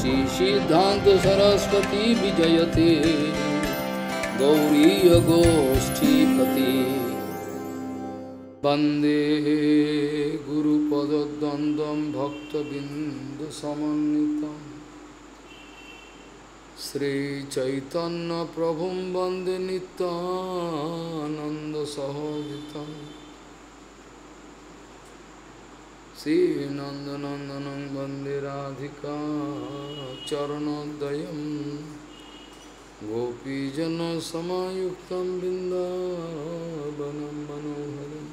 Shri Siddhanta Saraswati Vijayate Gauriya Goshtipati Bande Guru Pada Dandam Bhakta Bindu Samanitam Sri Chaitanya Prabhum Bande Nityananda Sahoditam Sri Nandanandanam Bande Radhika Charanodayam Gopijana Samayuktam Bindavanam Manoharam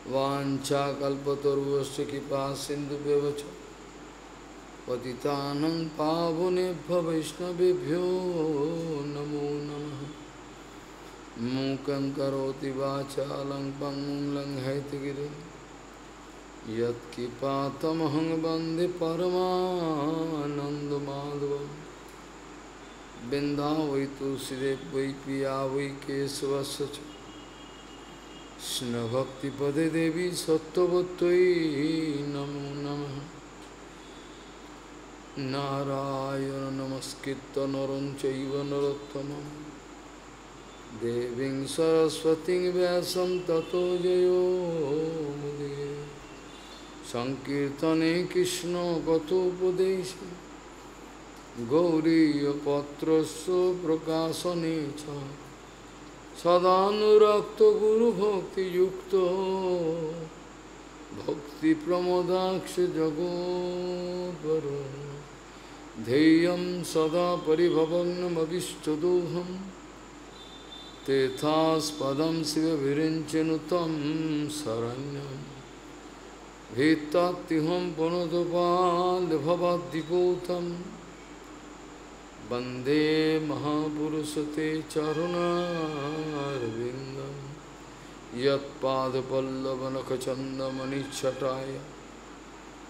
Vancha Kalpataruvasya Kipa Sindhu Bevacha Patitanam Pavunebhya Vaishnavebhyo Namo Namaha Mukam Karoti Vachalang Pangum Langhaitigiri Yat Kipatamahang Bande Paramananda Madhavam Bindhavai Tulsidev Vai Piya Vai Kesavasacha Shna Bhakti Pade Devi Sattvatvai Namo Namaha Narayana Namaskritta Naram Chaiva Narottamam Deving Saraswati Vyasam Tato Jayo Mudire Sankirtane Krishna Kathopadeshe Gauriya Patrasya Prakasanecha Sadhanurakta Guru Bhakti Yukta Bhakti Pramodaksha Jagodvara Dheyam Sada Paribhavanam Avishtadoham Tethas Padam Siva Virinchanutam Saranyam Vetatiham Panadopal Bhavadipotam Bande Mahapurusate Charunarvindam Yat Padapallavanakachanda Manichataya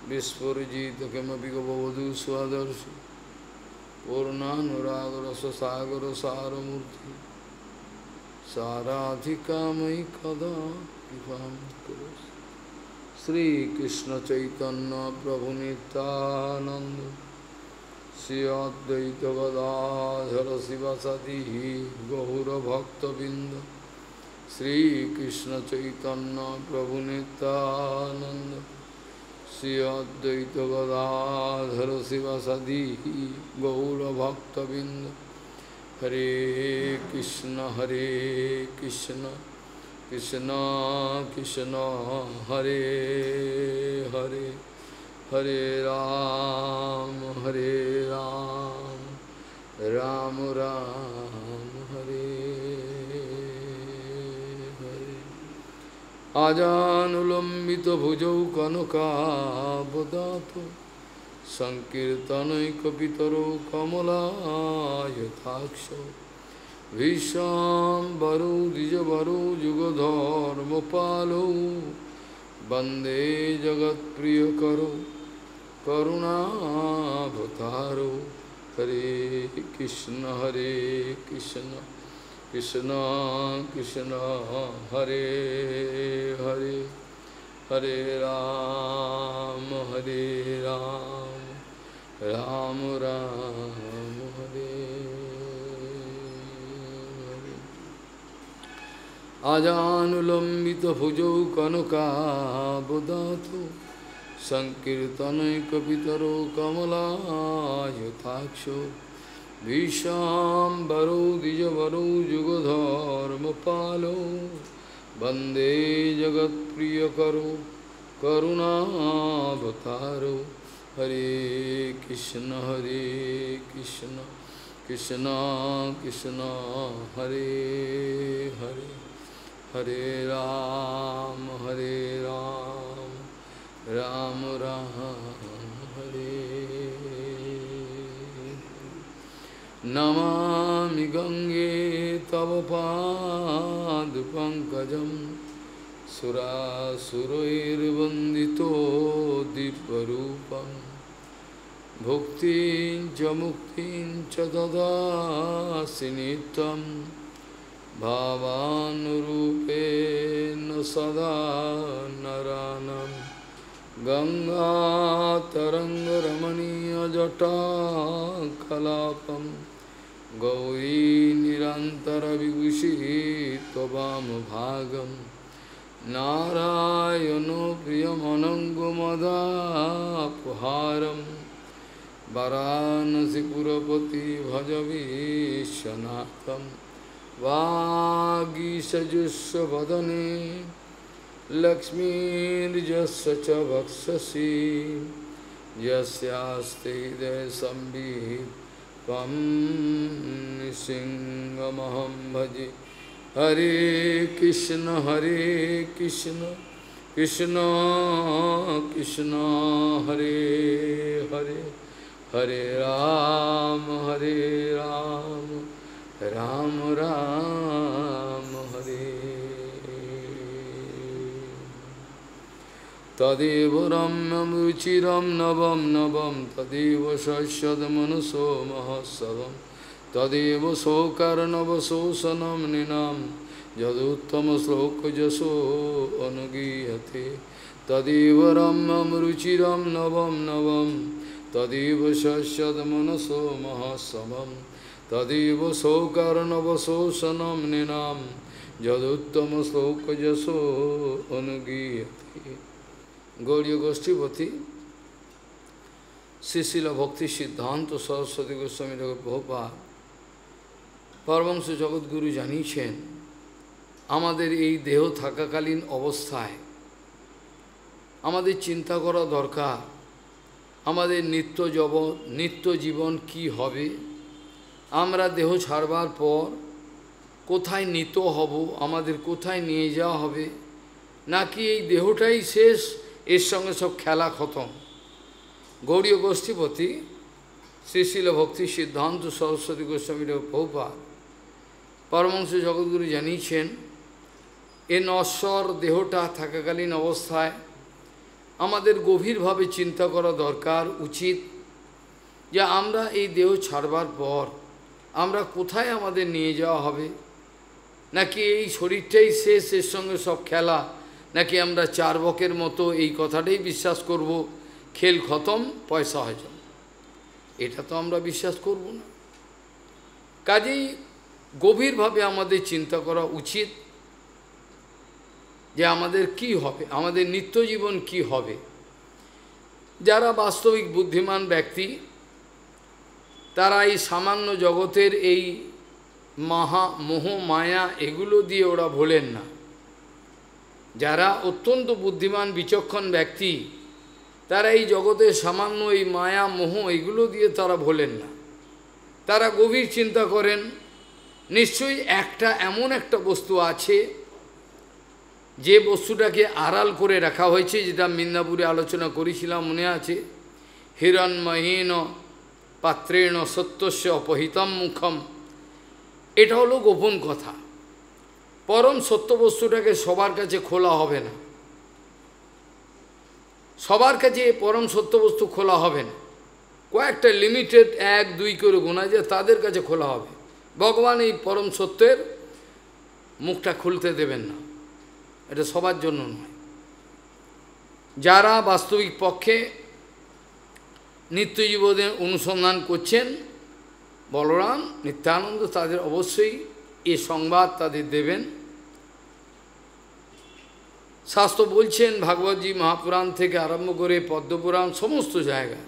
Vispurjita Kemabhigavavadu Swadarshi Purnanuragara Sasagara Saramurti Saradhika Maikada Kipam Kurus Sri Krishna Chaitanya Prabhu Nityananda Sri Advaita Gadadhara Sivasati Gaura Bhakta Binda Sri Krishna Chaitanya Prabhu Nityananda Sri Advaita Gadadhara Sivasati Gaura Bhakta Binda Hare Krishna Krishna Krishna Hare Hare Hare Ram Ram Ram Hare Hare Ajanulambita bhujau kanaka bodhato Sankirtanai kapitaro kamala yathaksha Vishambaro dijavaro jugadharma palo Bande jagat priyakaro karuna bhataro Hare Krishna Krishna Krishna Hare Hare Hare Ram Ram Ram Hare Hare Ajanulambita bhujau kanaka bodhato Sankirtanai kapitaro kamala yathaksho Vishambaro dijavaro jugadharma palo Bande jagat priyakaro karuna bhataro Hare Krishna Krishna Krishna Hare Hare Hare Ram Ram Ram Hare Namami Gange Tava Pad Pankajam Surasurair Vandito Diparupam Bhuktin Jamuktin Chadada Sinitam Bhavanurupena Sada Naranam Ganga Taranga Ramaniya Jata Kalapam Gauri Nirantara Vibhushi Tobam Bhagam Narayano Priyamanangumada Puharam Varanasi Purapati Bhajavi Shanatham Vagi Sajusya Vadane Lakshmi Jasya Cha Vaksasi Jasyaste De Sambhi Tvam Nisingamaham Bhaji Hare Krishna Krishna Krishna Hare Hare Hare Ram Ram Ram Hare Tadeva Ramyam Ruchiram Navam Tadeva Shashyad Manaso Mahasavam Tadeva Sokarnava Sosanam Ninam Jaduttama Sloka Jaso Anugiyate Tadeva Ramyam Ruchiram Navam Tadeva Shashyad Manaso Mahasavam Tadeva Sokarnava Sosanam Ninam Jaduttama Sloka Jaso Anugiyate Gauriya Goshtipati, Srila Bhakti Siddhanta Saraswati Goswami Prabhupada, Paramahansa Jagadguru জানিয়েছেন আমাদের এই দেহ থাকাকালীন অবস্থায় আমাদের চিন্তা করা দরকার আমাদের নিত্য জীবন কি হবে আমরা দেহ ছাড়বার পর কোথায় নিত হব আমাদের কোথায় নিয়ে যাওয়া হবে নাকি এই দেহটাই শেষ এর সঙ্গে সব খেলা খতম গৌড়ীয় গোষ্ঠীপতি শ্রীশিল ভক্তি সিদ্ধান্ত সরস্বতী গোস্বামী প্রভুপাদ পরমহংস জগদ্গুরু জানিয়েছেন এ নশ্বর দেহটা থাকাকালীন অবস্থায় আমাদের গভীরভাবে চিন্তা করা দরকার উচিত যে আমরা এই দেহ ছাড়বার পর আমরা কোথায় আমাদের নিয়ে যাওয়া হবে নাকি এই শরীরটাই শেষ এর সঙ্গে সব খেলা নাকি আমরা চারবকের মতো এই কথাটাই বিশ্বাস করব খেল খতম পয়সা হজম এটা তো আমরা বিশ্বাস করব না কাজেই গভীরভাবে আমাদের চিন্তা করা উচিত যে আমাদের কি হবে আমাদের নিত্য জীবন কি হবে যারা বাস্তবিক বুদ্ধিমান ব্যক্তি তারা এই সামান্য জগতের এই মোহ মায়া এগুলো দিয়ে ওরা ভোলেন না যারা অত্যন্ত বুদ্ধিমান বিচক্ষণ ব্যক্তি তারা এই জগতের সামান্য এই মায়া মোহ এগুলো দিয়ে তারা ভোলেন না তারা গভীর চিন্তা করেন নিশ্চয়ই এমন একটা বস্তু আছে যে বস্তুটাকে আড়াল করে রাখা হয়েছে যেটা মিদনাপুরে আলোচনা করেছিলাম মনে আছে হিরণ্ময়ীন পাত্রেণ সত্যস্য অপহিতম মুখম এটা হলো গোপন কথা পরম সত্য বস্তুটাকে সবার কাছে খোলা হবে না সবার কাছে পরম সত্য বস্তু খোলা হবে না কয়েকটা লিমিটেড 1-2 করে গোনা যায় তাদের কাছে খোলা হবে ভগবান এই পরম সত্যের মুখটা খুলতে দেবেন না এটা সবার জন্য নয় যারা বাস্তবিক পক্ষে নিত্য জীবনের অনুসন্ধান করছেন বলরাম নিত্যানন্দ তাদের অবশ্যই এই সংবাদ তাদের দেবেন শাস্ত্র বলছেন ভাগবতী মহাপুরাণ থেকে আরম্ভ করে পদ্মপুরাণ সমস্ত জায়গায়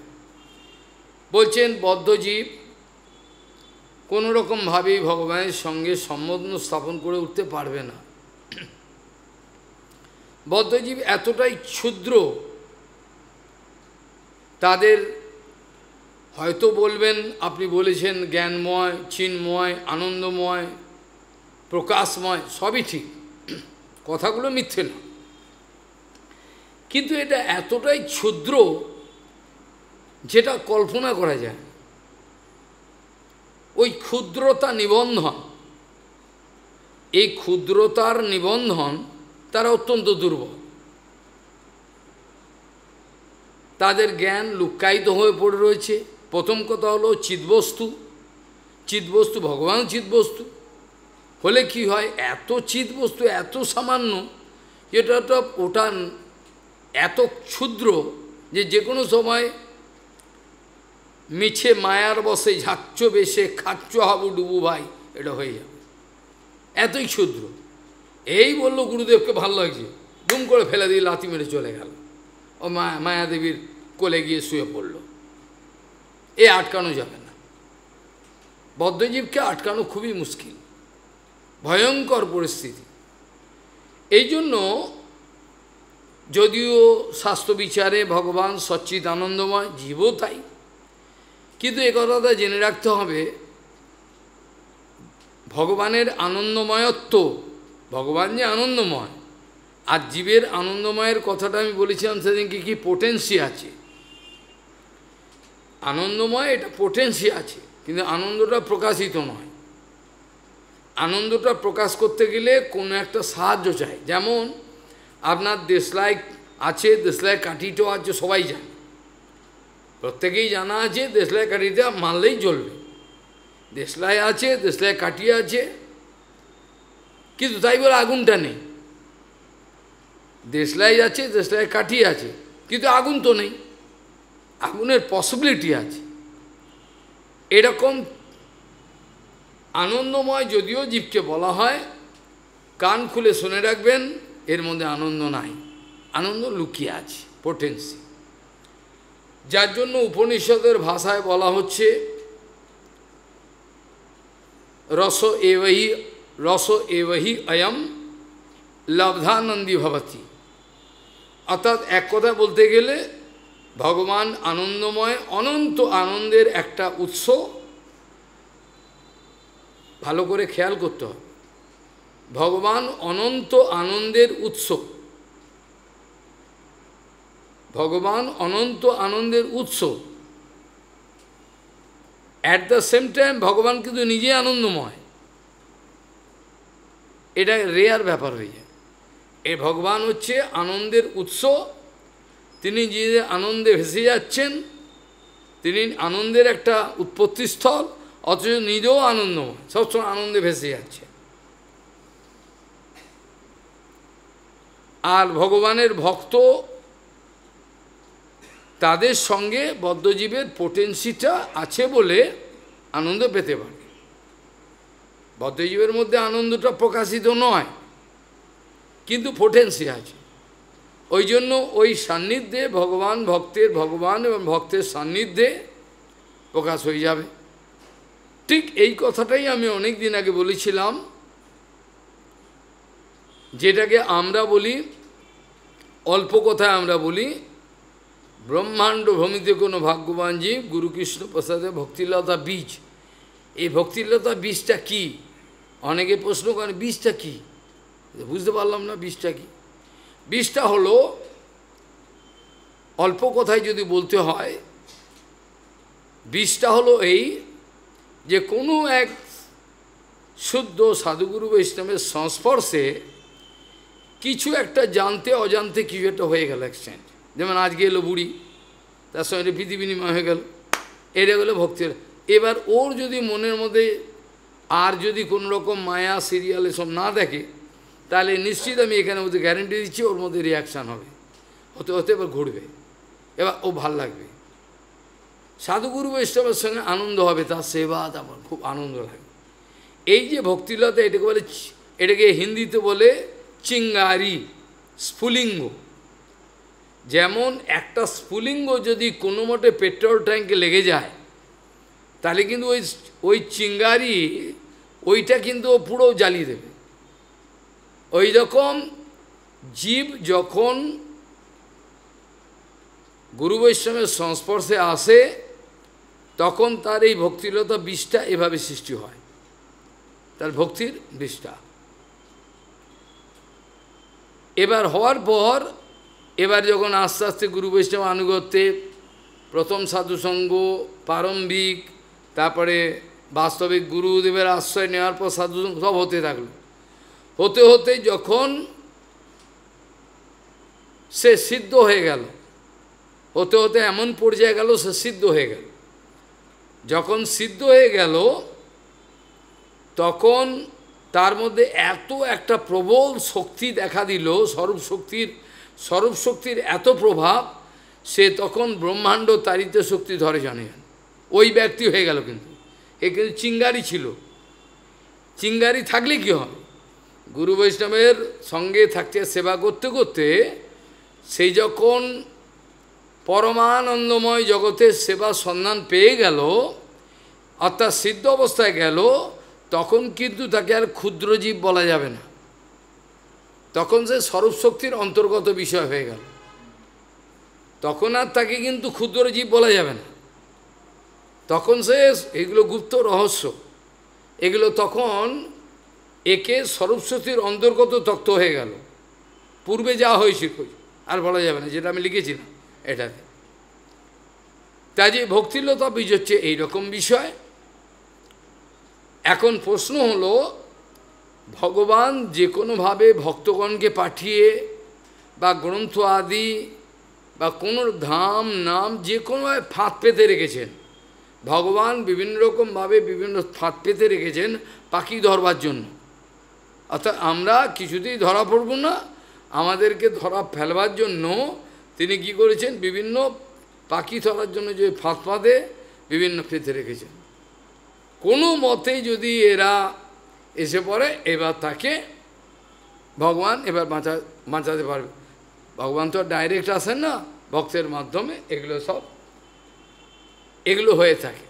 বলছেন বদ্ধজীব কোনো রকমভাবেই ভগবানের সঙ্গে সম্বন্ধ স্থাপন করে উঠতে পারবে না বদ্ধজীব এতটাই ক্ষুদ্র তাদের হয়তো বলবেন আপনি বলেছেন জ্ঞানময় চিন্ময় আনন্দময় প্রকাশময় সবই ঠিক কথাগুলো মিথ্যে না কিন্তু এটা এতটাই ক্ষুদ্র যেটা কল্পনা করা যায় ওই ক্ষুদ্রতা নিবন্ধন এই ক্ষুদ্রতার নিবন্ধন তারা অত্যন্ত দুর্বল তাদের জ্ঞান লুক্কায়িত হয়ে পড়ে রয়েছে প্রথম কথা হলো চিৎবস্তু ভগবান চিৎবস্তু হলে কি হয় এত চিৎবস্তু এত সামান্য যেটা ওটা এত ক্ষুদ্র যে কোনো সময় মিছে মায়ার বসে ঝাচ্ছ বেশে খাচ্ছ হাবুডুবু ভাই, এটা হয়ে যাবে, এতই ক্ষুদ্র। এই বলল গুরুদেবকে ভালো লাগছে, দুম করে ফেলে দিয়ে লাথি মেরে চলে গেল, ও মায়াদেবীর কোলে গিয়ে শুয়ে পড়ল। এ আটকানো যাবে না, বদ্ধজীবকে আটকানো খুবই মুশকিল, ভয়ঙ্কর পরিস্থিতি। এই জন্য যদিও শাস্ত্র বিচারে ভগবান সচ্চিদ আনন্দময়, জীবও তাই, কিন্তু এ কথাটা জেনে রাখতে হবে, ভগবানের আনন্দময়ত্ব, ভগবান যে আনন্দময়, আর জীবের আনন্দময়ের কথাটা আমি বলেছিলাম সেদিনকে, কি পোটেন্সি আছে, আনন্দময় এটা পোটেন্সি আছে, কিন্তু আনন্দটা প্রকাশিত নয়। আনন্দটা প্রকাশ করতে গেলে কোনো একটা সাহায্য চাই। যেমন আপনার দেশলাই আছে, দেশলাই কাঠিটাও আছে, সবাই জানে, প্রত্যেকেই জানা আছে, দেশলাই কাঠিটা মারলেই জ্বলবে, দেশলাই আছে, দেশলাই কাঠি আছে, কিন্তু তাই বলে আগুনটা নেই। দেশলাই আছে, দেশলাই কাঠি আছে, কিন্তু আগুন তো নেই, আগুনের পসিবিলিটি আছে। এরকম আনন্দময় যদিও জীবকে বলা হয়, কান খুলে শুনে রাখবেন, এর মধ্যে আনন্দ নাই, আনন্দ লুকিয়ে আছে, পোটেন্সি। যার জন্য উপনিষদের ভাষায় বলা হচ্ছে রস এবহি অয়ম লব্ধানন্দী ভবতি। অর্থাৎ এক কথা বলতে গেলে ভগবান আনন্দময়, অনন্ত আনন্দের একটা উৎস। ভালো করে খেয়াল করতে হবে, ভগবান অনন্ত আনন্দের উৎস, ভগবান অনন্ত আনন্দের উৎস। অ্যাট দ্য সেম টাইম ভগবান কিন্তু নিজে আনন্দময়, এটা রেয়ার ব্যাপার হয়ে যায়। এই ভগবান হচ্ছে আনন্দের উৎস, তিনি যে আনন্দে ভেসে যাচ্ছেন, তিনি আনন্দের একটা উৎপত্তিস্থল, অথচ নিজেও আনন্দময়, সবসময় আনন্দে ভেসে যাচ্ছে। আর ভগবানের ভক্ত, তাদের সঙ্গে বদ্ধজীবের পোটেন্সিটা আছে বলে আনন্দ পেতে পারে। বদ্ধজীবের মধ্যে আনন্দটা প্রকাশিত নয়, কিন্তু পোটেন্সি আছে। ওই জন্য ওই সান্নিধ্যে ভগবান ভক্তের, ভগবান এবং ভক্তের সান্নিধ্যে প্রকাশ হয়ে যাবে। ঠিক এই কথাটাই আমি অনেক দিন আগে বলেছিলাম, যেটাকে আমরা বলি, অল্প কথায় আমরা বলি, ব্রহ্মাণ্ড ভূমিতে কোনো ভাগ্যবান জীব গুরুকৃষ্ণ প্রসাদে ভক্তিলতা বীজ। এই ভক্তিলতা বীজটা কি? অনেকে প্রশ্ন করেন বীজটা কি, বুঝতে পারলাম না বীজটা কি। বীজটা হলো, অল্প কথায় যদি বলতে হয়, বীজটা হলো এই যে কোনো এক শুদ্ধ সাধুগুরু বৈষ্ণবের সংস্পর্শে কিছু একটা জানতে অজান্তে কিছু একটা হয়ে গেল এক্সচেঞ্জ। যেমন আজকে এলো বুড়ি, তার সঙ্গে প্রীতি বিনিময় হয়ে গেল, এটা হলো ভক্তির। এবার ওর যদি মনের মধ্যে আর যদি কোনো রকম মায়া সিরিয়াল এসব না দেখে, তাহলে নিশ্চিত আমি এখানে মধ্যে গ্যারেন্টি দিচ্ছি ওর মধ্যে রিয়াকশান হবে, হতে হতে এবার ঘুরবে, এবার ও ভাল লাগবে। সাধুগুরু বৈষ্ণবের সঙ্গে আনন্দ হবে, তার সেবা, তারপর খুব আনন্দ লাগে। এই যে ভক্তিলতা, এটাকে বলে, এটাকে হিন্দিতে বলে চিঙ্গারি, স্ফুলিঙ্গ। যেমন একটা স্ফুলিঙ্গ যদি কোনো মতে পেট্রোল ট্যাঙ্কে লেগে যায়, তাহলে কিন্তু ওই চিঙ্গারি ওইটা কিন্তু পুরো জ্বালিয়ে দেবে। ওই রকম জীব যখন গুরু বৈষ্ণবের সংস্পর্শে আসে, তখন তার এই ভক্তিলতা বিষটা এভাবে সৃষ্টি হয়, তার ভক্তির বিষটা। এবার হওয়ার পর, এবার যখন আস্তে আস্তে গুরু বৈষ্ণব আনুগত্যে প্রথম সাধুসঙ্গ, প্রারম্ভিক, তারপরে বাস্তবিক গুরুদেবের আশ্রয় নেওয়ার পর সাধুসঙ্গ সব হতে থাকলো। হতে হতে যখন সে সিদ্ধ হয়ে গেল, হতে হতে এমন পর্যায়ে গেল সে সিদ্ধ হয়ে গেল। যখন সিদ্ধ হয়ে গেল, তখন তার মধ্যে এত একটা প্রবল শক্তি দেখা দিল, স্বরূপ শক্তির স্বরূপ শক্তির এত প্রভাব, সে তখন ব্রহ্মাণ্ড তাড়িত শক্তি ধরে জানে, ওই ব্যক্তি হয়ে গেল। কিন্তু এ কিন্তু চিঙ্গারি ছিল। চিঙ্গারি থাকলে কি হবে? গুরু বৈষ্ণবের সঙ্গে থাকতে সেবা করতে করতে সেই যখন পরমানন্দময় জগতের সেবা সন্ধান পেয়ে গেল, অর্থাৎ সিদ্ধ অবস্থায় গেল, তখন কিন্তু তাকে আর ক্ষুদ্র জীব বলা যাবে না। তখন সে স্বরূপ শক্তির অন্তর্গত বিষয় হয়ে গেল। তখন আর তাকে কিন্তু ক্ষুদ্র জীব বলা যাবে না। তখন সে, এগুলো গুপ্ত রহস্য, এগুলো তখন একে স্বরূপ শক্তির অন্তর্গত তত্ত্ব হয়ে গেল। পূর্বে যা হয়েছিল আর বলা যাবে না, যেটা আমি লিখেছিলাম এটাতে। তাই যে ভক্তিলতা বীজ হচ্ছে এইরকম বিষয়। এখন প্রশ্ন হলো, ভগবান যে কোনোভাবে ভক্তগণকে পাঠিয়ে বা গ্রন্থ আদি বা কোনো ধাম নাম যে কোনোভাবে ফাঁদ পেতে রেখেছেন, ভগবান বিভিন্ন রকমভাবে বিভিন্ন ফাঁদ পেতে রেখেছেন পাখি ধরবার জন্য। অর্থাৎ আমরা কিছুতেই ধরা পড়ব না, আমাদেরকে ধরা ফেলবার জন্য তিনি কি করেছেন, বিভিন্ন পাখি ধরার জন্য যে ফাঁদ ফাঁদে বিভিন্ন পেতে রেখেছেন। কোনো মতেই যদি এরা এসে পড়ে, এবার তাকে ভগবান এবার বাঁচাতে পারবে। ভগবান তো ডাইরেক্ট আসেন না, ভক্তের মাধ্যমে এগুলো হয়ে থাকে।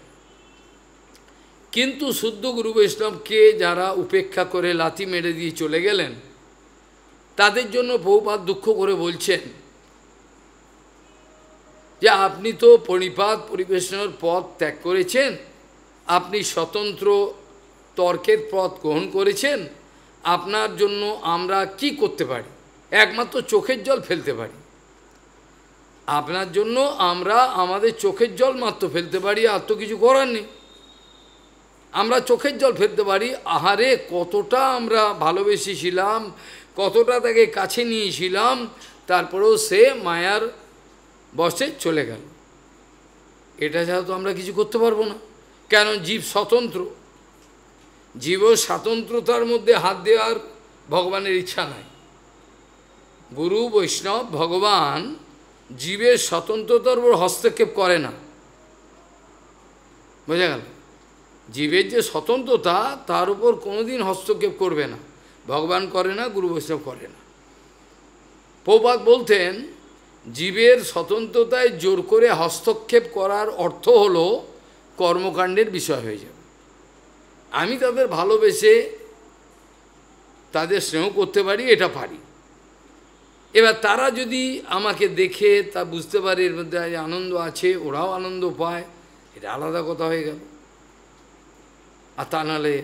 কিন্তু শুদ্ধ গুরু বৈষ্ণবকে যারা উপেক্ষা করে লাথি মেরে দিয়ে চলে গেলেন, তাদের জন্য বহুপাত দুঃখ করে বলছেন যে আপনি তো পরিপাত পরিবেশনের পথ ত্যাগ করেছেন, আপনি স্বতন্ত্র তর্কের পথ গ্রহণ করেছেন, আপনার জন্য আমরা কি করতে পারি? একমাত্র চোখের জল ফেলতে পারি। আপনার জন্য আমরা আমাদের চোখের জল মাত্র ফেলতে পারি, আর তো কিছু করার নেই। আমরা চোখের জল ফেলতে পারি। আহারে কতটা আমরা ভালোবেসেছিলাম, কতটা তাকে কাছে নিয়েছিলাম, তারপরেও সে মায়ার বশে চলে গেল। এটা ছাড়া তো আমরা কিছু করতে পারবো না। কেন? জীব স্বতন্ত্র, জীব স্বাতন্ত্রতার মধ্যে হাত দেওয়ার ভগবানের ইচ্ছা নাই। গুরু বৈষ্ণব ভগবান জীবের স্বতন্ত্রতার উপর হস্তক্ষেপ করে না। বোঝা গেল? জীবের যে স্বতন্ত্রতা, তার উপর কোনোদিন হস্তক্ষেপ করবে না। ভগবান করে না, গুরু বৈষ্ণব করে না। প্রভুপাদ বলতেন, জীবের স্বতন্ত্রতায় জোর করে হস্তক্ষেপ করার অর্থ হলো কর্মকাণ্ডের বিষয় হয়ে যাবে। আমি তাদের ভালোবেসে তাদের স্নেহ করতে পারি, এটা পারি। এবার তারা যদি আমাকে দেখে তা বুঝতে পারে এর মধ্যে আনন্দ আছে, ওরাও আনন্দ পায়, এটা আলাদা কথা হয়ে গেল। আর তা নাহলে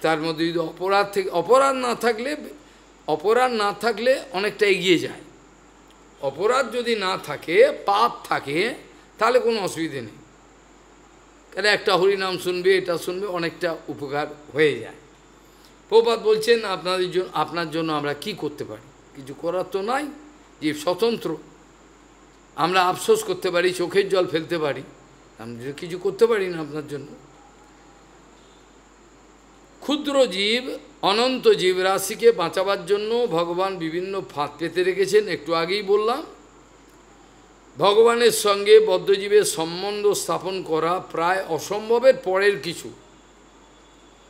তার মধ্যে যদি অপরাধ না থাকলে অনেকটা এগিয়ে যায়। অপরাধ যদি না থাকে, পাপ থাকে, তাহলে কোনো অসুবিধে নেই। কারণ একটা হরিনাম শুনবে, এটা শুনবে, অনেকটা উপকার হয়ে যায়। প্রভুপাদ বলছেন, আপনার জন্য আমরা কি করতে পারি? কিছু করার তো নাই, জীব স্বতন্ত্র। আমরা আফসোস করতে পারি, চোখের জল ফেলতে পারি, আমি কিছু করতে পারি না আপনার জন্য। ক্ষুদ্র জীব, অনন্ত জীবরাশিকে বাঁচাবার জন্য ভগবান বিভিন্ন ফাঁদ পেতে রেখেছেন। একটু আগেই বললাম, ভগবানের সঙ্গে বদ্ধজীবের সম্বন্ধ স্থাপন করা প্রায় অসম্ভবের পরের কিছু।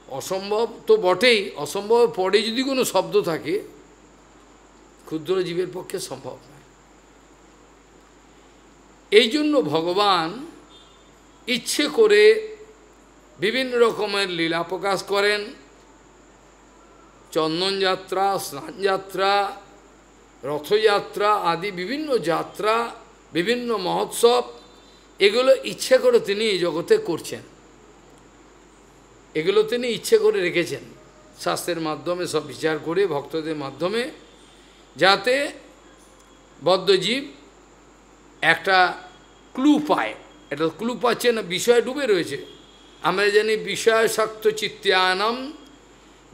অসম্ভব তো বটেই, অসম্ভবের পরে যদি কোনো শব্দ থাকে, ক্ষুদ্র জীবের পক্ষে সম্ভব নয়। এই জন্য ভগবান ইচ্ছে করে বিভিন্ন রকমের লীলা প্রকাশ করেন। চন্দনযাত্রা, স্নানযাত্রা, রথযাত্রা আদি বিভিন্ন যাত্রা, বিভিন্ন মহোৎসব, এগুলো ইচ্ছে করে তিনি এই জগতে করছেন। এগুলো তিনি ইচ্ছে করে রেখেছেন শাস্ত্রের মাধ্যমে, সব বিচার করে ভক্তদের মাধ্যমে, যাতে বদ্ধজীব একটা ক্লু পায়। এটা ক্লু পাচ্ছে না, বিষয় ডুবে রয়েছে। আমরা জানি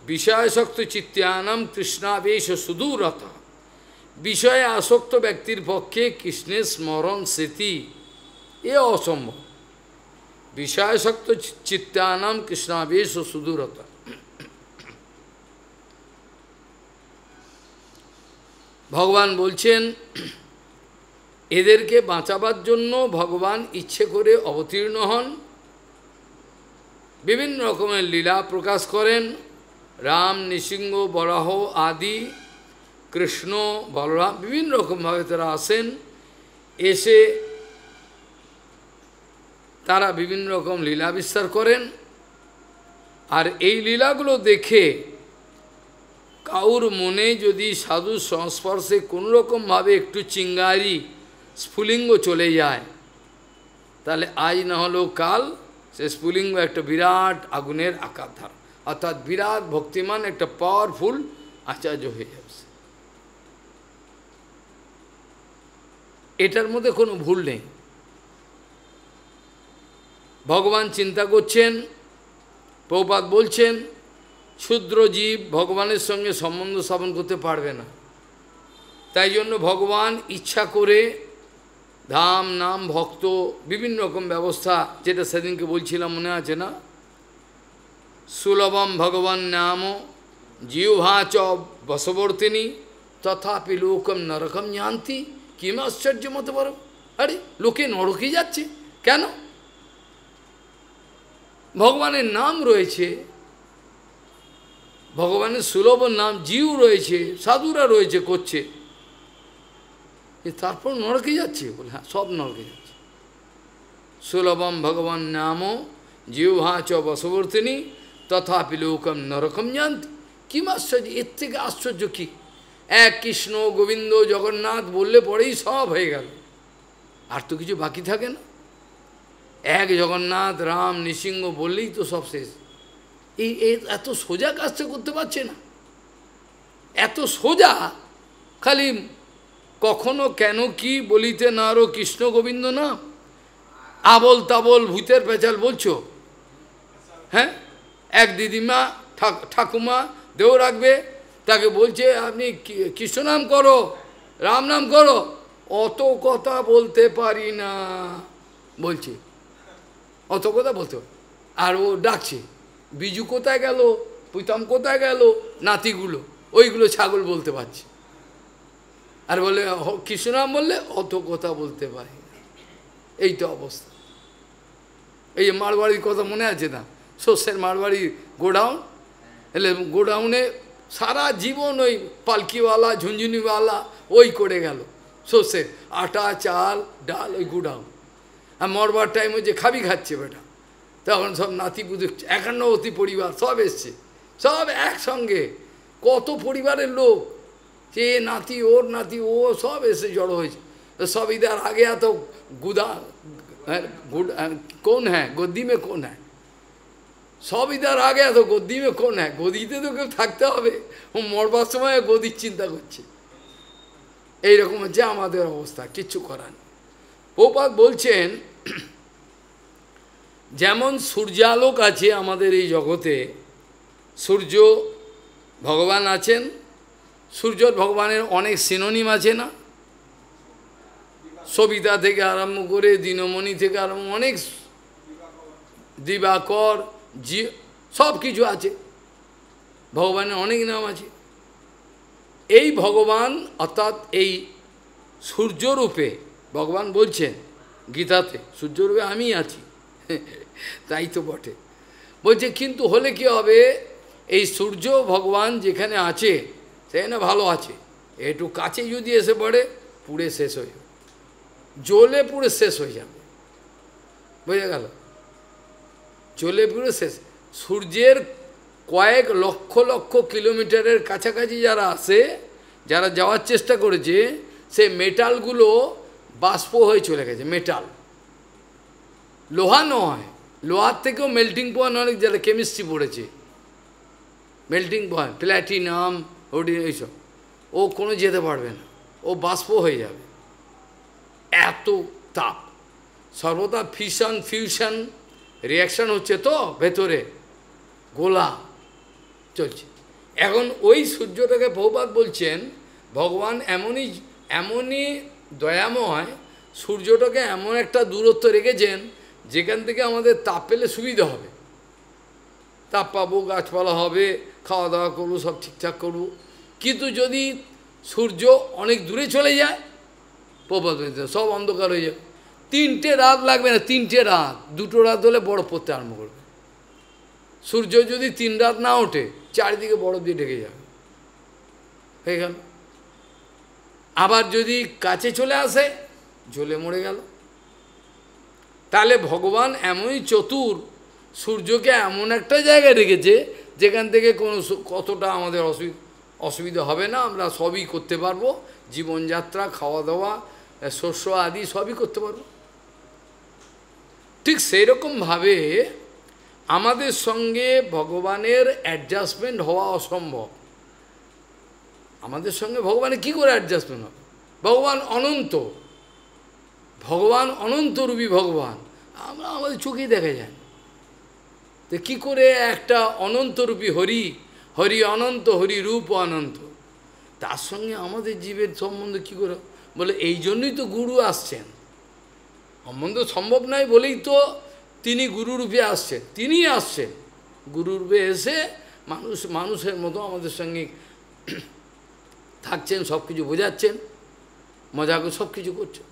বিষয়াসক্ত চিত্তানাম কৃষ্ণাবেশ সুদূরতা। বিষয়ে আসক্ত ব্যক্তির পক্ষে কৃষ্ণের স্মরণ স্মৃতি এ অসম্ভব। বিষয়াসক্ত চিত্তানাম কৃষ্ণাবেশ সুদূরতা। ভগবান বলছেন এদেরকে বাঁচাবার জন্য ভগবান ইচ্ছে করে অবতীর্ণ হন, বিভিন্ন রকমের লীলা প্রকাশ করেন। রাম, নৃসিংহ, বরাহ আদি, কৃষ্ণ, বলরাম বিভিন্ন রকমভাবে তারা আসেন, এসে তারা বিভিন্ন রকম লীলা বিস্তার করেন। আর এই লীলাগুলো দেখে কাউর মনে যদি সাধু সংস্পর্শে কোনোরকমভাবে একটু চিঙ্গারি স্ফুলিঙ্গ চলে যায়, তাহলে আজ না হলেও কাল সে স্ফুলিঙ্গ একটা বিরাট আগুনের আকার ধার, অর্থাৎ বিরাট ভক্তিমান একটা পাওয়ারফুল আচার্য হয়ে যাবে। এটার মধ্যে কোনো ভুল নেই। ভগবান চিন্তা করছেন, প্রভুপাদ বলছেন ক্ষুদ্র জীব ভগবানের সঙ্গে সম্বন্ধ স্থাপন করতে পারবে না, তাই জন্য ভগবান ইচ্ছা করে ধাম, নাম, ভক্ত বিভিন্ন রকম ব্যবস্থা, যেটা সেদিনকে বলছিলাম মনে আছে না, সুলভম ভগবান নাম জিহ্বা চ বশবর্তিনী তথাপি লোকম নরকম জানতি। কিম আশ্চর্য মতো পারো, আরে লোকে নরকে যাচ্ছে কেন? ভগবানের নাম রয়েছে, ভগবানের সুলভ নাম, জিউ রয়েছে, সাধুরা রয়েছে করছে, তারপর নরকে যাচ্ছে বলে, হ্যাঁ সব নরকে যাচ্ছে। সুলভম ভগবান নাম জিহ্বা চ বশবর্তিনী তথাপি লোকম নরকম জানতি। কিম আশ্চর্য, এর থেকে আশ্চর্য কি? এক কৃষ্ণ, গোবিন্দ, জগন্নাথ বললে পরেই সব হয়ে গেল, আর তো কিছু বাকি থাকে না। এক জগন্নাথ, রাম, নৃসিংহ বললেই তো সব শেষ। এই এত সোজা কাজটা করতে পারছে না, এত সোজা, খালি কখনো কেন কি বলিতে না আরো কৃষ্ণ গোবিন্দ না, আবল তাবল ভূতের পেঁচাল বলছো। হ্যাঁ, এক দিদিমা ঠাকুমা দেও রাখবে, তাকে বলছে আপনি কৃষ্ণ নাম করো, রাম নাম করো, অত কথা বলতে পারি না বলছে, অত কথা বলতে। আর ও ডাকছে, বিজু কোথায় গেল, প্রীতম কোথায় গেল, নাতিগুলো ওইগুলো ছাগল বলতে পারছে, আর বলে কৃষ্ণ নাম বললে অত কথা বলতে পারি না। এই তো অবস্থা। এই যে মারবাড়ির কথা মনে আছে না, শস্যের মারবাড়ির গোডাউন, এলে গোডাউনে সারা জীবন ওই পালকিওয়ালা, ঝুনঝুনিওয়ালা ওই করে গেল, শস্যের আটা, চাল, ডাল, ওই গোডাউন। আর মরবার টাইমে যে খাবি খাচ্ছে বেটা, তখন সব নাতি পুজো 51 পরিবার সব এসছে, সব একসঙ্গে, কত পরিবারের লোক, সে নাতি, ওর নাতি, ও সব এসে জড়ো হয়েছে। সব ইধার আগে এত গুদা কোন হ্যাঁ গদ্দি মে কোন হ্যাঁ, সব ইধার আগে এত গদ্দি মে কোন হ্যাঁ, গদিতে তো কেউ থাকতে হবে, ও মরবার সময় গদির চিন্তা করছে। এইরকম হচ্ছে আমাদের অবস্থা, কিচ্ছু করার নেই। প্রভুপাদ বলছেন যেমন সূর্যালোক আছে আমাদের এই জগতে, সূর্য ভগবান আছেন, সূর্য ভগবানের অনেক সিনোনিম আছে না, সবিতা থেকে আরম্ভ করে দিনমণি থেকে আরম্ভ অনেক, দিবাকর, জি সব কিছু আছে, ভগবানের অনেক নাম আছে। এই ভগবান অর্থাৎ এই সূর্যরূপে ভগবান বলছেন গীতাতে, সূর্যরূপে আমি আছি, তাই তো বটে। বলছে কিন্তু হলে কি হবে, এই সূর্য ভগবান যেখানে আছে সেখানে ভালো আছে, একটু কাছে যদি এসে পড়ে পুড়ে শেষ হয়ে যাবে, জ্বলে পুড়ে শেষ হয়ে যাবে, বোঝা গেল, জ্বলে পুড়ে শেষ। সূর্যের কয়েক লক্ষ লক্ষ কিলোমিটারের কাছাকাছি যারা আসে, যারা যাওয়ার চেষ্টা করেছে, সে মেটালগুলো বাষ্প হয়ে চলে গেছে, মেটাল, লোহা নয়, লোহার থেকেও মেল্টিং পয়েন্ট অনেক, যারা কেমিস্ট্রি পড়েছে, মেল্টিং পয়েন্ট, প্ল্যাটিনাম, ওডিন, এইসব, ও কোনো যেতে পারবে না, ও বাষ্প হয়ে যাবে, এত তাপ, সর্বদা ফিশন ফিউশন রিয়াকশান হচ্ছে তো ভেতরে, গোলা চলছে। এখন ওই সূর্যটাকে প্রভুপাদ বলছেন ভগবান এমনই দয়াময়, সূর্যটাকে এমন একটা দূরত্ব রেখেছেন যেখান থেকে আমাদের তাপ পেলে সুবিধা হবে, তাপ পাবো, গাছপালা হবে, খাওয়া দাওয়া করবো, সব ঠিকঠাক করবো। কিন্তু যদি সূর্য অনেক দূরে চলে যায়, প্রভাত হইতে সব অন্ধকার হয়ে যাবে। 3টে রাত লাগবে না, 3টে রাত, 2টো রাত হলে বরফ পড়তে আরম্ভ করবে। সূর্য যদি 3 রাত না ওঠে, চারিদিকে বরফ দিয়ে ঢেকে যাবে, হয়ে গেল। আবার যদি কাছে চলে আসে, জ্বলে মরে গেল। তাহলে ভগবান এমনই চতুর, সূর্যকে এমন একটা জায়গায় রেখেছে যেখান থেকে কোনো কতটা আমাদের অসুবিধা হবে না, আমরা সবই করতে পারবো, জীবনযাত্রা, খাওয়া দাওয়া, শস্য আদি সবই করতে পারবো। ঠিক সেইরকমভাবে আমাদের সঙ্গে ভগবানের অ্যাডজাস্টমেন্ট হওয়া অসম্ভব। আমাদের সঙ্গে ভগবানের কী করে অ্যাডজাস্টমেন্ট হবে? ভগবান অনন্ত, ভগবান অনন্তরূপী ভগবান, আমরা আমাদের চোখেই দেখা যায়। তো কী করে একটা অনন্তরূপী হরি, হরি অনন্ত, হরি রূপ অনন্ত, তার সঙ্গে আমাদের জীবের সম্বন্ধ কী করে? বলে এই জন্যই তো গুরু আসছেন। সম্বন্ধ সম্ভব নয় বলেই তো তিনি গুরুরূপে আসছেন। তিনিই আসছেন গুরুরূপে এসে মানুষের মতো আমাদের সঙ্গে থাকছেন, সব কিছু বোঝাচ্ছেন, মজা করে সব কিছু করছেন।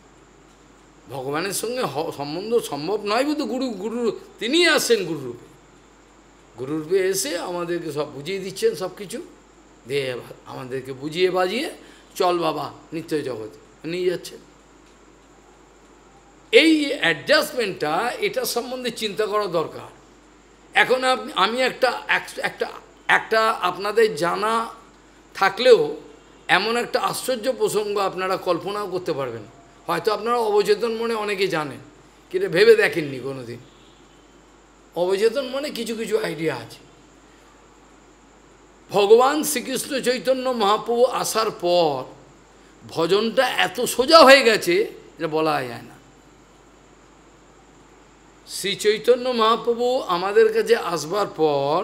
ভগবানের সঙ্গে সম্বন্ধ সম্ভব নয় বলতে গুরু তিনিই আসছেন গুরুরূপে। গুরুরূপে এসে আমাদেরকে সব বুঝিয়ে দিচ্ছেন, সব কিছু দিয়ে আমাদেরকে বুঝিয়ে বাজিয়ে চল বাবা নিত্য জগতে নিয়ে যাচ্ছেন। এই অ্যাডজাস্টমেন্টটা, এটা সম্বন্ধে চিন্তা করা দরকার। এখন আমি একটা আপনাদের জানা থাকলেও এমন একটা আশ্চর্য প্রসঙ্গ আপনারা কল্পনাও করতে পারবেন। হয়তো আপনারা অবচেতন মনে অনেকে জানেন, কিন্তু ভেবে দেখেননি কোনো দিন। অবচেতন মনে কিছু কিছু আইডিয়া আছে। ভগবান শ্রীকৃষ্ণ চৈতন্য মহাপ্রভু আসার পর ভজনটা এত সোজা হয়ে গেছে যে বলা যায় না। শ্রী চৈতন্য মহাপ্রভু আমাদের কাছে আসবার পর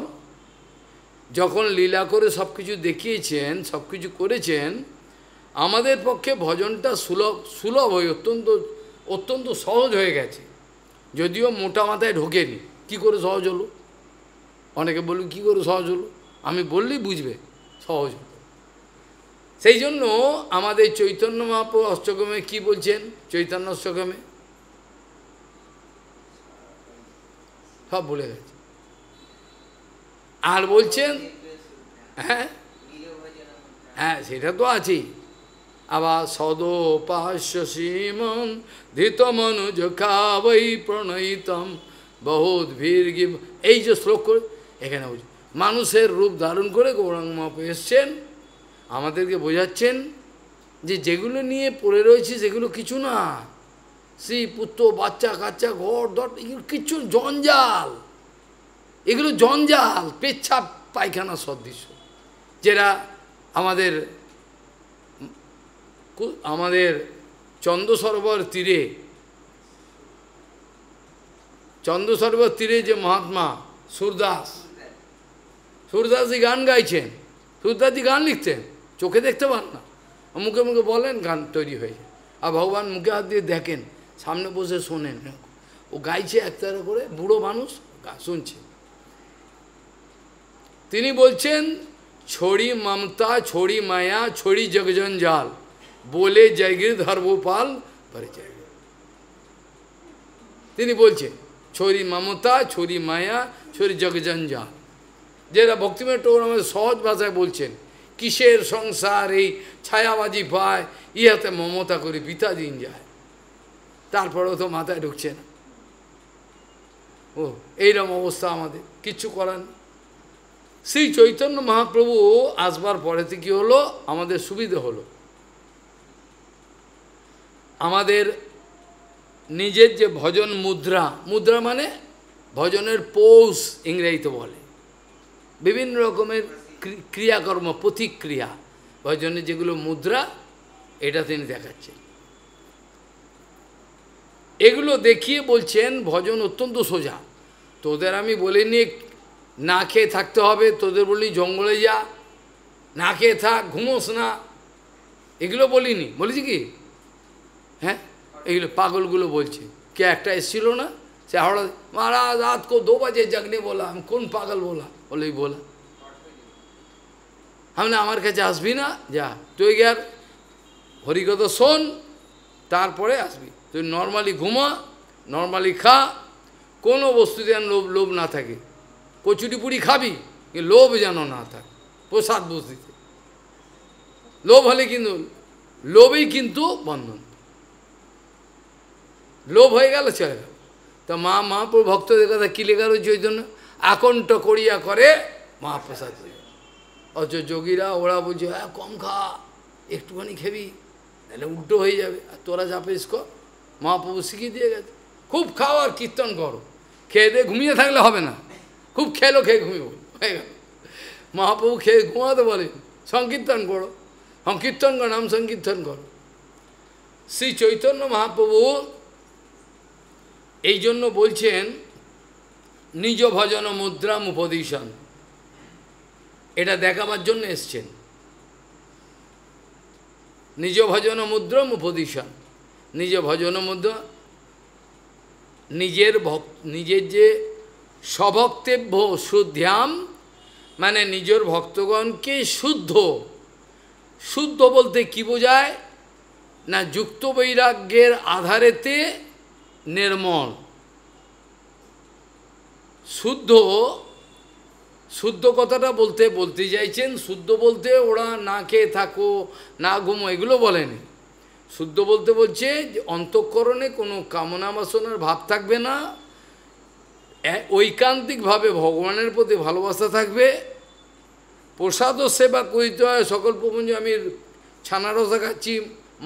যখন লীলা করে সব কিছু দেখিয়েছেন, সব কিছু করেছেন, আমাদের পক্ষে ভজনটা সুলভ হয়ে অত্যন্ত সহজ হয়ে গেছে। যদিও মোটা মাথায় ঢোকেনি। কী করে সহজ হলো? অনেকে বলুন কী করে সহজ হলো? আমি বললেই বুঝবে সহজ হলো। সেই জন্য আমাদের চৈতন্য মহাপ্রভু অষ্টকমে কি বলছেন? চৈতন্য অষ্টকমে সব বলে গেছে। আর বলছেন, হ্যাঁ হ্যাঁ সেটা তো আছেই। আবার সদোপাস্য শ্রীমন ধৃতমনুজ খাবৈ প্রণয়িতম বহুত ভীর গিব, এই যে শ্লোক করে এখানে বলছে মানুষের রূপ ধারণ করে গৌরাঙ্গ মহাপ্রভু এসছেন, আমাদেরকে বোঝাচ্ছেন যে যেগুলো নিয়ে পড়ে রয়েছে সেগুলো কিছু না। স্ত্রী পুত্র বাচ্চা কাচ্চা ঘর দর এগুলো কিচ্ছু জঞ্জাল, এগুলো জঞ্জাল, পেচ্ছাপ পায়খানা সদৃশ্য। যেটা আমাদের চন্দ্র সরোবর তীরে যে মহাত্মা সুরদাসজি গান গাইছেন, সুরদাসজি গান লিখতেন, চোখে দেখতে পান না, মুখে মুখে বলেন, গান তৈরি হয়ে যায়। আর ভগবান মুখে হাত দিয়ে দেখেন, সামনে বসে শোনেন, ও গাইছে একটা করে, বুড়ো মানুষ শুনছে। তিনি বলছেন छोड़ी ममता छोड़ी माया छोड़ी जगजंजाल बोले जयगिर धर्मोपाल परिचय। তিনি বলছেন छोड़ी ममता छोड़ी माया छोड़ी जगजंजाल, যেটা ভক্তিময় ঠাকুর আমাদের সহজ ভাষায় বলছেন, কিসের সংসার এই ছায়াবাজি পায়, ইহাতে মমতা করে পিতা দিন যায়। তারপরেও তো মাথায় ঢুকছে না। ও এইরকম অবস্থা আমাদের, কিচ্ছু করার নেই। শ্রী চৈতন্য মহাপ্রভু আসবার পরেতে কি হলো, আমাদের সুবিধে হলো। আমাদের নিজের যে ভজন মুদ্রা, মুদ্রা মানে ভজনের পৌষ ইংরেজিতে বলে, বিভিন্ন রকমের ক্রিয়াকর্ম প্রতিক্রিয়া, ভজনের যেগুলো মুদ্রা, এটা তিনি দেখাচ্ছেন। এগুলো দেখিয়ে বলছেন ভজন অত্যন্ত সোজা। তোদের আমি বলিনি না খেয়ে থাকতে হবে, তোদের বলি জঙ্গলে যা, না খেয়ে থাক, ঘুমোস না, এগুলো বলিনি। বলেছি কি? হ্যাঁ, এগুলো পাগলগুলো বলছে। কে একটা এসেছিল না, সে হাওড়া, মহারাজ রাত को 2 बजे जगने बोला, हम कौन पागल बोला, बोले बोला। আমি না আমার কাছে আসবি না, যা তুই গিয়ে আর হরিকথা শোন, তারপরে আসবি। তুই নর্মালি ঘুমা, নর্মালি খা, কোনো বস্তুতে যেন লোভ লোভ না থাকে। কচুরি পুরি খাবি, লোভ যেন না থাকে প্রসাদ বস্তুতে। লোভ হলে কিন্তু লোভই কিন্তু বন্ধন, লোভ হয়ে গেল চলে গেল। তা মহাপ্রভু ভক্তদের কথা কী লেখা রয়েছে ওই জন্য, আকণ্ঠ করিয়া করে মহাপ্রসাদ। অথচ যোগীরা ওরা বলছে হ্যাঁ কম খা, একটুখানি খেবি, তাহলে উল্টো হয়ে যাবে, আর তোরা যা পেশ কর। মহাপ্রভু শিখিয়ে দিয়ে গেছে, খুব খাও আর কীর্তন করো, খেয়ে দিয়ে ঘুমিয়ে থাকলে হবে না, খুব খেলো খেয়ে ঘুমিয়ে হয়ে গেল। মহাপ্রভু খেয়ে ঘুমাতে বলেন, সংকীর্তন করো, সংকীর্তন করো, নাম সংকীর্তন করো। শ্রী চৈতন্য মহাপ্রভু এই জন্য বলছেন নিজ ভজন মুদ্রাম উপদিশন, এটা দেখাবার জন্য এসছেন। নিজ ভজন মুদ্রাম উপদিশন, নিজ ভজন মুদ্রা, নিজের যে স্বভক্তব্য শুদ্ধ্যাম, মানে নিজের ভক্তগণকে শুদ্ধ, শুদ্ধ বলতে কি বোঝায় না, যুক্ত বৈরাগ্যের আধারেতে নির্মল। শুদ্ধ, শুদ্ধ কথাটা বলতে চাইছেন, শুদ্ধ বলতে ওরা না খেয়ে থাকো, না ঘুমো, এগুলো বলেনি। শুদ্ধ বলতে বলছে যে অন্তঃকরণে কোনো কামনা বাসনার ভাব থাকবে না, ঐকান্তিকভাবে ভগবানের প্রতি ভালোবাসা থাকবে, প্রসাদও সেবা করিতে হয়, সকল প্রপঞ্চ আমি ছানারসা খাচ্ছি,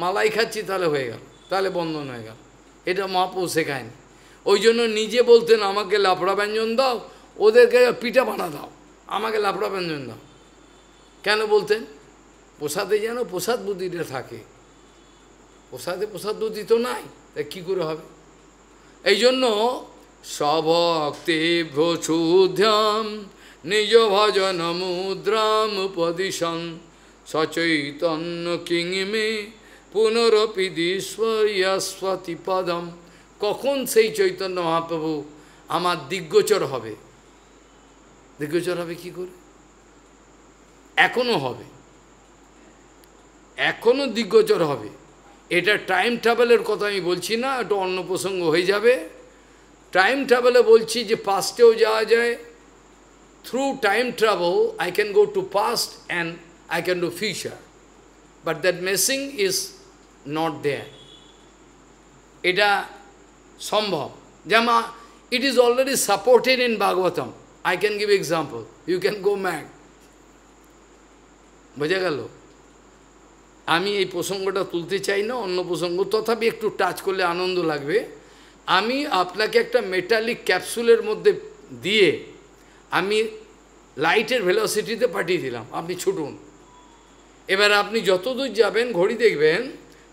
মালাই খাচ্ছি, তাহলে হয়ে গেল, তাহলে বন্ধন হয়ে গেল। এটা মহাপ্রভু শেখায়নি। ওই জন্য নিজে বলতেন আমাকে লাফড়া ব্যঞ্জন দাও, ওদেরকে পিঠা বানা দাও, আমাকে লাফড়া ব্যঞ্জন দাও। কেন বলতেন? প্রসাদে যেন প্রসাদ বুদ্ধিটা থাকে, প্রসাদে প্রসাদ বুদ্ধি তো নাই, তাই কী করে হবে? এই জন্য স্বভক্তেভ্য শুদ্ধ্যাম নিজ ভজন মুদ্রাম উপদিশন সচৈতন্য কিংমে পুনরপি দিস্বতি পদম। কখন সেই চৈতন্য মহাপ্রভু আমার দিগ্গোচর হবে? দিগ্গোচর হবে কি করে? এখনও হবে, এখনও দিগ্গোচর হবে। এটা টাইম ট্রাভেলের কথা আমি বলছি না, এটা অন্য প্রসঙ্গ হয়ে যাবে। টাইম ট্রাভেলে বলছি যে পাস্টেও যাওয়া যায়, through time travel I can go to past and I can do future, but that machine is not there. এটা সম্ভব, যেমন it is already supported in Bhagavatam. I can give example, you can go mad. বোঝা গেল? আমি এই প্রসঙ্গটা তুলতে চাই না, অন্য প্রসঙ্গ, তথাপি একটু টাচ করলে আনন্দ লাগবে। আমি আপনাকে একটা মেটালিক ক্যাপসুলের মধ্যে দিয়ে আমি লাইটের ভেলোসিটিতে পাঠিয়ে দিলাম, আপনি ছুটুন। এবার আপনি যতদূর যাবেন ঘড়ি দেখবেন,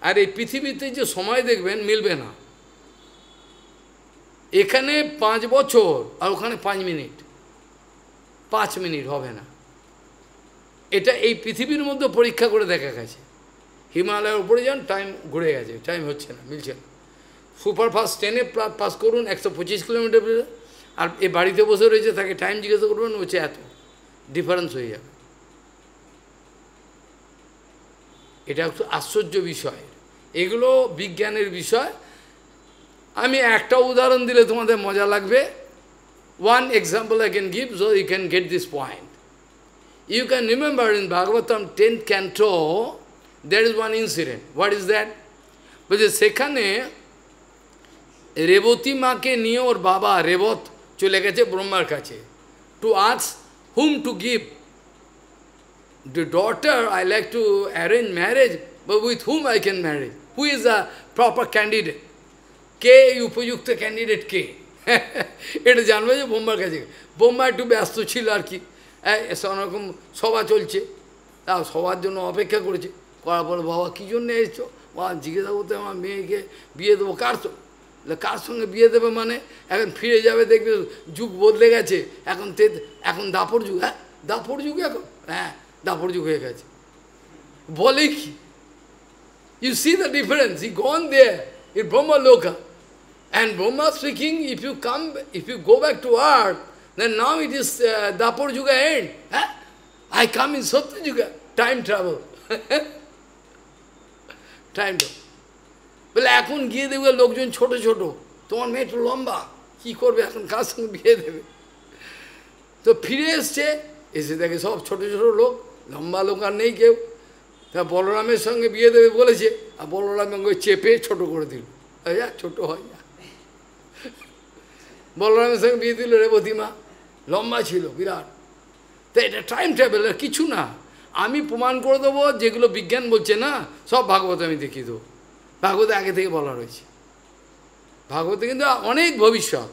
আর এই পৃথিবীতে যে সময় দেখবেন মিলবে না। এখানে 5 বছর আর ওখানে 5 মিনিট, 5 মিনিট হবে না। এটা এই পৃথিবীর মধ্যে পরীক্ষা করে দেখা গেছে। হিমালয়ের উপরে যান, টাইম ঘুরে গেছে, টাইম হচ্ছে না, মিলছে না। সুপারফাস্ট ট্রেনে পাস করুন 125 কিলোমিটার, আর এ বাড়িতে বসে রয়েছে, তাকে টাইম জিজ্ঞাসা করবেন, হচ্ছে এত ডিফারেন্স হয়ে যাবে। এটা একটু আশ্চর্য বিষয়, এগুলো বিজ্ঞানের বিষয়। আমি একটা উদাহরণ দিলে তোমাদের মজা লাগবে। One example I can give so you can get this point. You can remember in Bhagavatam 10th canto, there is one incident. What is that? বলছে সেখানে রেবতী মাকে নিয়ে ওর বাবা রেবত চলে গেছে ব্রহ্মার কাছে, to ask whom to give the daughter. I like to arrange marriage, but with whom I can marry? Who is the proper candidate? কে উপযুক্ত ক্যান্ডিডেট কে? এটা জানবে যে ব্রহ্মার কাছে। ব্রহ্মা একটু ব্যস্ত ছিল আর কি, সেরকম সভা চলছে, তা সবার জন্য অপেক্ষা করেছে। করার পরে বাবা কী জন্য এসছো? বাবা জিজ্ঞাসা করতে, আমার মেয়েকে বিয়ে দেবো। কার সঙ্গে বিয়ে দেবে মানে? এখন ফিরে যাবে, দেখবে যুগ বদলে গেছে, এখন দাপর যুগ। হ্যাঁ দাপর যুগ, এখন হ্যাঁ দাপর যুগ হয়ে গেছে। বলে কি? You see the difference, he gone there in Brahma Loka. And Brahma speaking, if you go back to earth, then now it is Dapur Yuga end. I come in Satyayuga, time travel. Time travel. বলে এখন গিয়ে দেবে লোকজন ছোট ছোট, তোমার মেয়ে একটু লম্বা, কী করবে এখন, কার সঙ্গে বিয়ে দেবে? তো ফিরে এসছে, এসে দেখে সব ছোট ছোট লোক, লম্বা লোক আর নেই কেউ। তা বলরামের সঙ্গে বিয়ে দেবে বলেছে, আর বলরামকে চেপে ছোট করে দিল, যা ছোট হয় যা। বলরামের সঙ্গে বিয়ে দিল রেবতী মা, লম্বা ছিল বিরাট। তো এটা টাইম ট্রাভেল, কিছু না। আমি প্রমাণ করে দেবো যেগুলো বিজ্ঞান বলছে না, সব ভাগবত আমি দেখিয়ে দেবো। ভাগবতে আগে থেকে বলা রয়েছে, ভাগবতে কিন্তু অনেক ভবিষ্যৎ।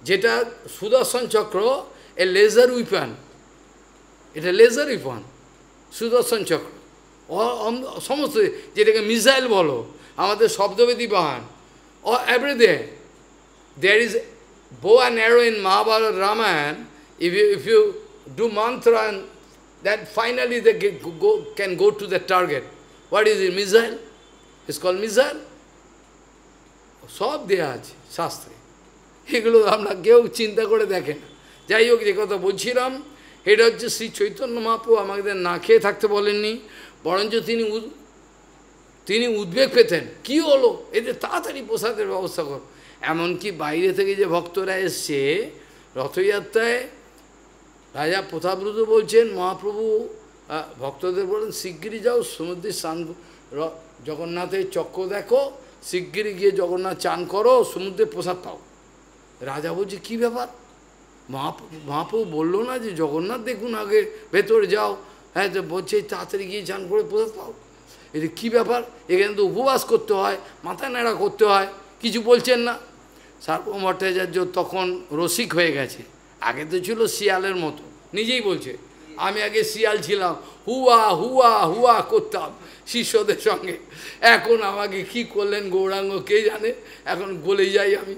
যেটা Sudarshan Chakra, a laser weapon, এটা লেজার উইপন, সুদর্শন চক্র সমস্ত, যেটাকে মিসাইল বলো, আমাদের শব্দবেদী বাহন, everything. There is bow and arrow in Mahabharata, Ramayana. If you do mantra, and that finally they can go to the target. What is it? Missile? It's called missile. সব দেয়া আছে শাস্ত্রে, এগুলো আমরা কেউ চিন্তা করে দেখে না। যাই হোক, যে কথা বলছিলাম, এটা হচ্ছে শ্রী চৈতন্য মহাপ্রভু আমাদের না খেয়ে থাকতে বলেননি, বরঞ্চ তিনি উদ্বেগ পেতেন, কি হলো এদের, তাড়াতাড়ি প্রসাদের ব্যবস্থা কর। এমনকি বাইরে থেকে যে ভক্তরা এসছে রথযাত্রায়, রাজা প্রতাপরুদ্র বলছেন, মহাপ্রভু ভক্তদের বলেন, শিগগিরই যাও সমুদ্রে স্নান, জগন্নাথের চক্র দেখো, শিগগিরই গিয়ে জগন্নাথ চান করো, সমুদ্রে প্রসাদ পাও। রাজা বলছে, কী ব্যাপার, মহাপ্রভু বললো না যে জগন্নাথ দেখুন আগে, ভেতরে যাও? হ্যাঁ, তো বলছে তাড়াতাড়ি গিয়ে চান করে প্রসাদ পাও। এটা কী ব্যাপার, এখানে তো উপবাস করতে হয়, মাথা নেড়া করতে হয়, কিছু বলছেন না। সার্বভৌম ভট্টাচার্য তখন রসিক হয়ে গেছে, আগে তো ছিল শিয়ালের মতো, নিজেই বলছে, আমি আগে শিয়াল ছিলাম, হুয়া হুয়া হুয়া করতাম শিষ্যদের সঙ্গে, এখন আমাকে কি করলেন গৌরাঙ্গ কে জানে, এখন গলে যাই আমি,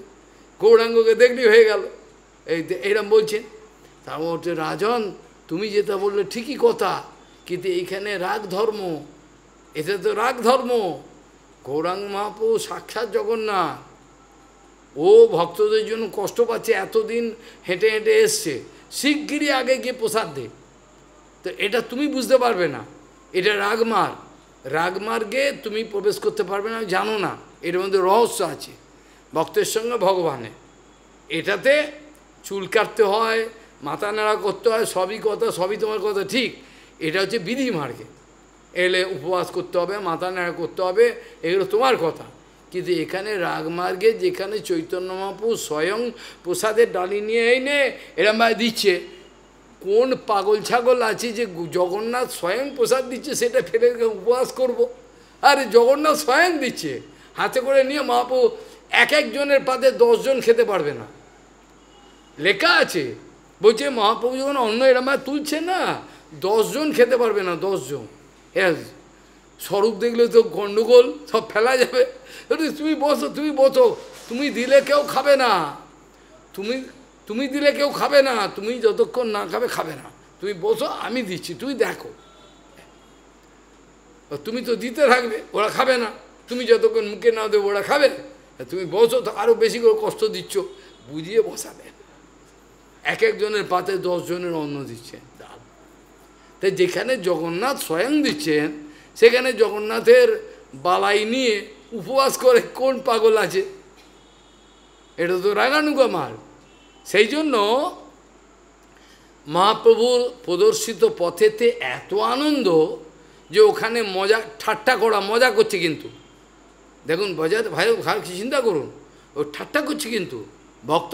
গৌরাঙ্গকে দেখলি হয়ে গেল, এইরকম বলছেন। তারপর হচ্ছে, রাজন তুমি যেটা বললে ঠিকই কথা, কিন্তু এইখানে রাগ ধর্ম, এটা তো রাগ ধর্ম। গৌরাঙ্গ মহাপ্রভু সাক্ষাৎ জগন্নাথ, ও ভক্তদের জন্য কষ্ট পাচ্ছে, এতদিন হেঁটে হেঁটে এসছে, শিগগিরই আগে গিয়ে প্রসাদ দে। তো এটা তুমি বুঝতে পারবে না, এটা রাগমার্গ, রাগমার্গে তুমি প্রবেশ করতে পারবে না, জানো না, এর মধ্যে রহস্য আছে ভক্তের সঙ্গে ভগবানের। এটাতে চুল কাটতে হয়, মাথা নাড়া করতে হয়, সবই কথা, সবই তোমার কথা ঠিক, এটা হচ্ছে বিধি মার্গে, এলে উপবাস করতে হবে, মাথা নাড়া করতে হবে, এগুলো তোমার কথা। কিন্তু এখানে রাগমার্গে, যেখানে চৈতন্য মহাপ্রভু স্বয়ং প্রসাদের ডালি নিয়ে এনে এরমভাবে দিচ্ছে, কোন পাগল ছাগল আছে যে জগন্নাথ স্বয়ং প্রসাদ দিচ্ছে সেটা ফেলে উপবাস করব? আরে জগন্নাথ স্বয়ং দিচ্ছে, হাতে করে নিয়ে মহাপ্রভু, এক একজনের পাতে 10 জন খেতে পারবে না, লেখা আছে। বলছে মহাপ্রভু যখন অন্ন এরমভাবে তুলছে না, 10 জন খেতে পারবে না, 10 জন। হ্যাঁ, স্বরূপ দেখলে তো গণ্ডগোল, সব ফেলা যাবে। তুমি বসো, তুমি বসো, তুমি দিলে কেউ খাবে না, তুমি দিলে কেউ খাবে না, তুমি যতক্ষণ না খাবে খাবে না, তুমি বসো, আমি দিচ্ছি, তুমি দেখো। তুমি তো দিতে থাকবে, ওরা খাবে না, তুমি যতক্ষণ মুখে না দেবে ওরা খাবে, তুমি বসো, তো আরও বেশি করে কষ্ট দিচ্ছ, বুঝিয়ে বসাবে। এক একজনের পাতে 10 জনের অন্ন দিচ্ছেন, তাই যেখানে জগন্নাথ স্বয়ং দিচ্ছেন, সেখানে জগন্নাথের বালাই নিয়ে উপবাস করে কোন পাগল আছে? এটা তো রাগানুগা মার্গ। সেই জন্য মহাপ্রভুর প্রদর্শিত পথেতে এত আনন্দ যে ওখানে মজা ঠাট্টা করা, মজা করছে, কিন্তু দেখুন বাজার ভাই চিন্তা করুন, ও ঠাট্টা করছে, কিন্তু ভক্ত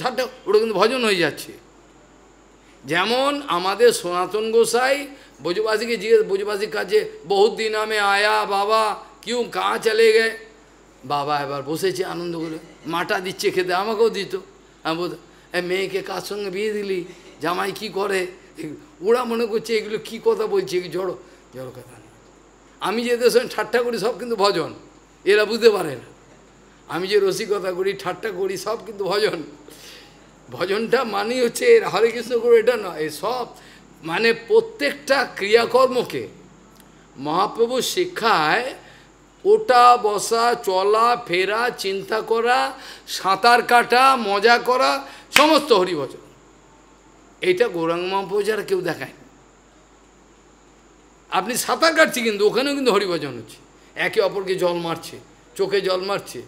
ঠাট্টা, ওটা কিন্তু ভজন হয়ে যাচ্ছে। যেমন আমাদের সনাতন গোসাই ব্রজবাসীকে জিজ্ঞেস, ব্রজবাসীর কাছে বহুত দিন আমি আয়া বাবা, কিউ কাঁ চলে গে, বাবা এবার বসেছে আনন্দ করে, মাটা দিচ্ছে খেতে, আমাকেও দিত। আমি বল, মেয়েকে কার সঙ্গে বিয়ে দিলি, জামাই কি করে, ওরা মনে করছে এগুলো কি কথা বলছে, জড়ো জড়ো কথা না। আমি যে এদের সঙ্গে ঠাট্টা করি সব কিন্তু ভজন, এরা বুঝতে পারে না। আমি যে রসিকতা করি, ঠাট্টা করি, সব কিন্তু ভজন। ভজনটা মানে হচ্ছে হরে কৃষ্ণ করে এটা নয়, এই সব মানে প্রত্যেকটা ক্রিয়াকর্মকে মহাপ্রভু শিক্ষায় ওটা বসা, চলা ফেরা, চিন্তা করা, সাঁতার কাটা, মজা করা, সমস্ত হরিভজন। এইটা গৌরাঙ্গ মহাপ্রভু যারা কেউ দেখায়, আপনি সাঁতার কাটছি কিন্তু ওখানেও কিন্তু হরিভজন হচ্ছে, একে অপরকে জল মারছে, চোখে জল মারছে।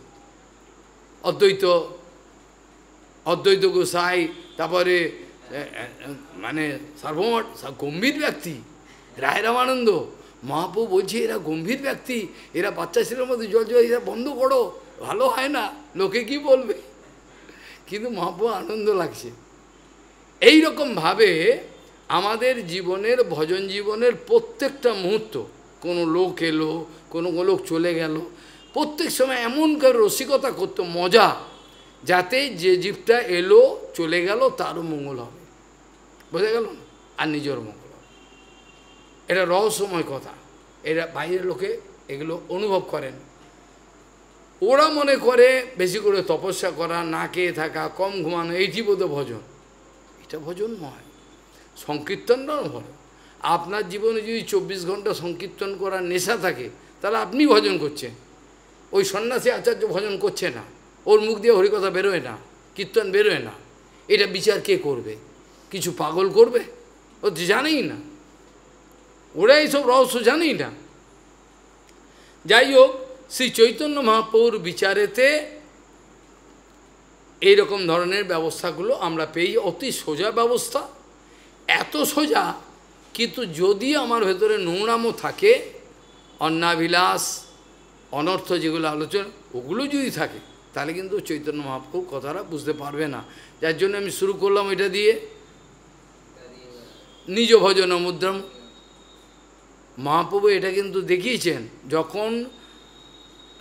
অদ্বৈত অদ্বৈত গোসাই, তারপরে মানে সার্বমঠ গম্ভীর ব্যক্তি, রায় রামানন্দ, মহাপ্রভু বলছে এরা গম্ভীর ব্যক্তি, এরা বাচ্চা ছেলের মধ্যে জল জল, এরা বন্ধ করো, ভালো হয় না, লোকে কি বলবে। কিন্তু মহাপ্রভু আনন্দ লাগছে। এই রকমভাবে আমাদের জীবনের, ভজন জীবনের প্রত্যেকটা মুহূর্ত, কোনো লোক এলো, কোনো লোক চলে গেল, প্রত্যেক সময় এমন করে রসিকতা করতো, মজা, যাতে যে জীবটা এলো চলে গেল তারও মঙ্গল হবে, বোঝা গেল, আর নিজের মঙ্গল হবে। এটা রহস্যময় কথা, এরা বাইরের লোকে এগুলো অনুভব করেন। ওরা মনে করে বেশি করে তপস্যা করা, না খেয়ে থাকা, কম ঘুমানো, এইটি বোধ ভজন। এটা ভজন নয়, সংকীর্তনটাও ভজন। আপনার জীবনে যদি 24 ঘন্টা সংকীর্তন করার নেশা থাকে, তাহলে আপনি ভজন করছেন। ওই সন্ন্যাসী আচার্য ভজন করছে না, ওর মুখ দিয়ে হরিকথা বেরোয় না, কীর্তন বেরোয় না। এটা বিচার কে করবে? কিছু পাগল করবে? ও জানেই না, ওরা এইসব রহস্য জানেই না। যাই হোক, শ্রী চৈতন্য মহাপ্রভুর বিচারেতে এইরকম ধরনের ব্যবস্থাগুলো আমরা পেয়ে, অতি সোজা ব্যবস্থা, এত সোজা। কিন্তু যদি আমার ভেতরে নোংরামও থাকে, অন্নাভিলাষ, অনর্থ যেগুলো আলোচনা, ওগুলো যদি থাকে, তাহলে কিন্তু চৈতন্য মহাপ্রভু কথাটা বুঝতে পারবে না। যার জন্য আমি শুরু করলাম এটা দিয়ে, নিজ ভজন মুদ্রাম। মহাপ্রভু এটা কিন্তু দেখিয়েছেন, যখন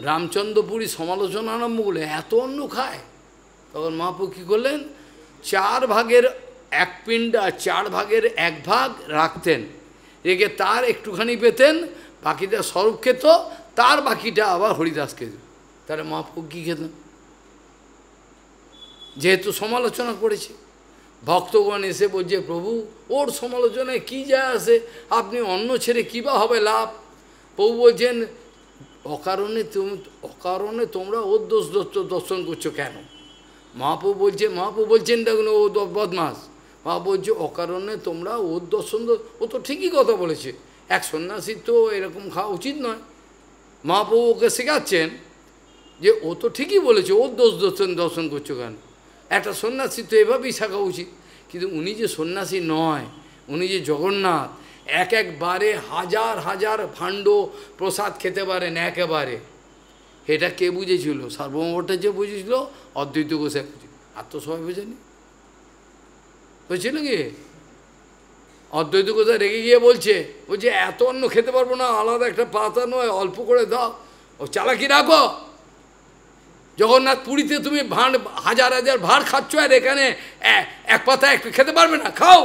রামচন্দ্রপুরী সমালোচনা আরম্ভ করলে এত অন্ন খায়, তখন মহাপ্রভু কী করলেন, 4 ভাগের 1 পিণ্ড আর 4 ভাগের 1 ভাগ রাখতেন, রেখে তার একটুখানি পেতেন, বাকিটা স্বরূপ খেত, তার বাকিটা আবার হরিদাস খেত। তাহলে মহাপ্রভু কী খেতেন? যেহেতু সমালোচনা করেছে, ভক্তগণ এসে বলছে প্রভু ওর সমালোচনায় কী যায় আসে, আপনি অন্ন ছেড়ে কী বা হবে লাভ? প্রভু বলছেন অকারণে তোমরা ওর দর্শন করছো কেন? মহাপ্রভু বলছেন দেখুন ও বদমাস। মহাপ্রভু বলছে অকারণে তোমরা ওর দর্শন, ও তো ঠিকই কথা বলেছে, এক সন্ন্যাসীর তো এরকম খাওয়া উচিত নয়। মহাপ্রভু ওকে শেখাচ্ছেন যে ও তো ঠিকই বলেছে, ওর দর্শন করছো কেন? একটা সন্ন্যাসী তো এভাবেই শেখা উচিত। কিন্তু উনি যে সন্ন্যাসী নয়, উনি যে জগন্নাথ, একবারে হাজার হাজার ভাণ্ড প্রসাদ খেতে পারেন একেবারে। এটা কে বুঝেছিল? সার্বভৌমভট্টাচার্য বুঝেছিল, অদ্বৈত গোসাই বুঝেছিল, আর তো সবাই বোঝেনি। বুঝছিল কি? অদ্বৈত গোসাই রেগে গিয়ে বলছে এত অন্ন খেতে পারবো না, আলাদা একটা পাতা নয়, অল্প করে দাও। ও চালাকি রাখো, জগন্নাথ পুরীতে তুমি হাজার হাজার ভাঁড় খাচ্ছ, আর এখানে এক পাতা একটু খেতে পারবে না, খাও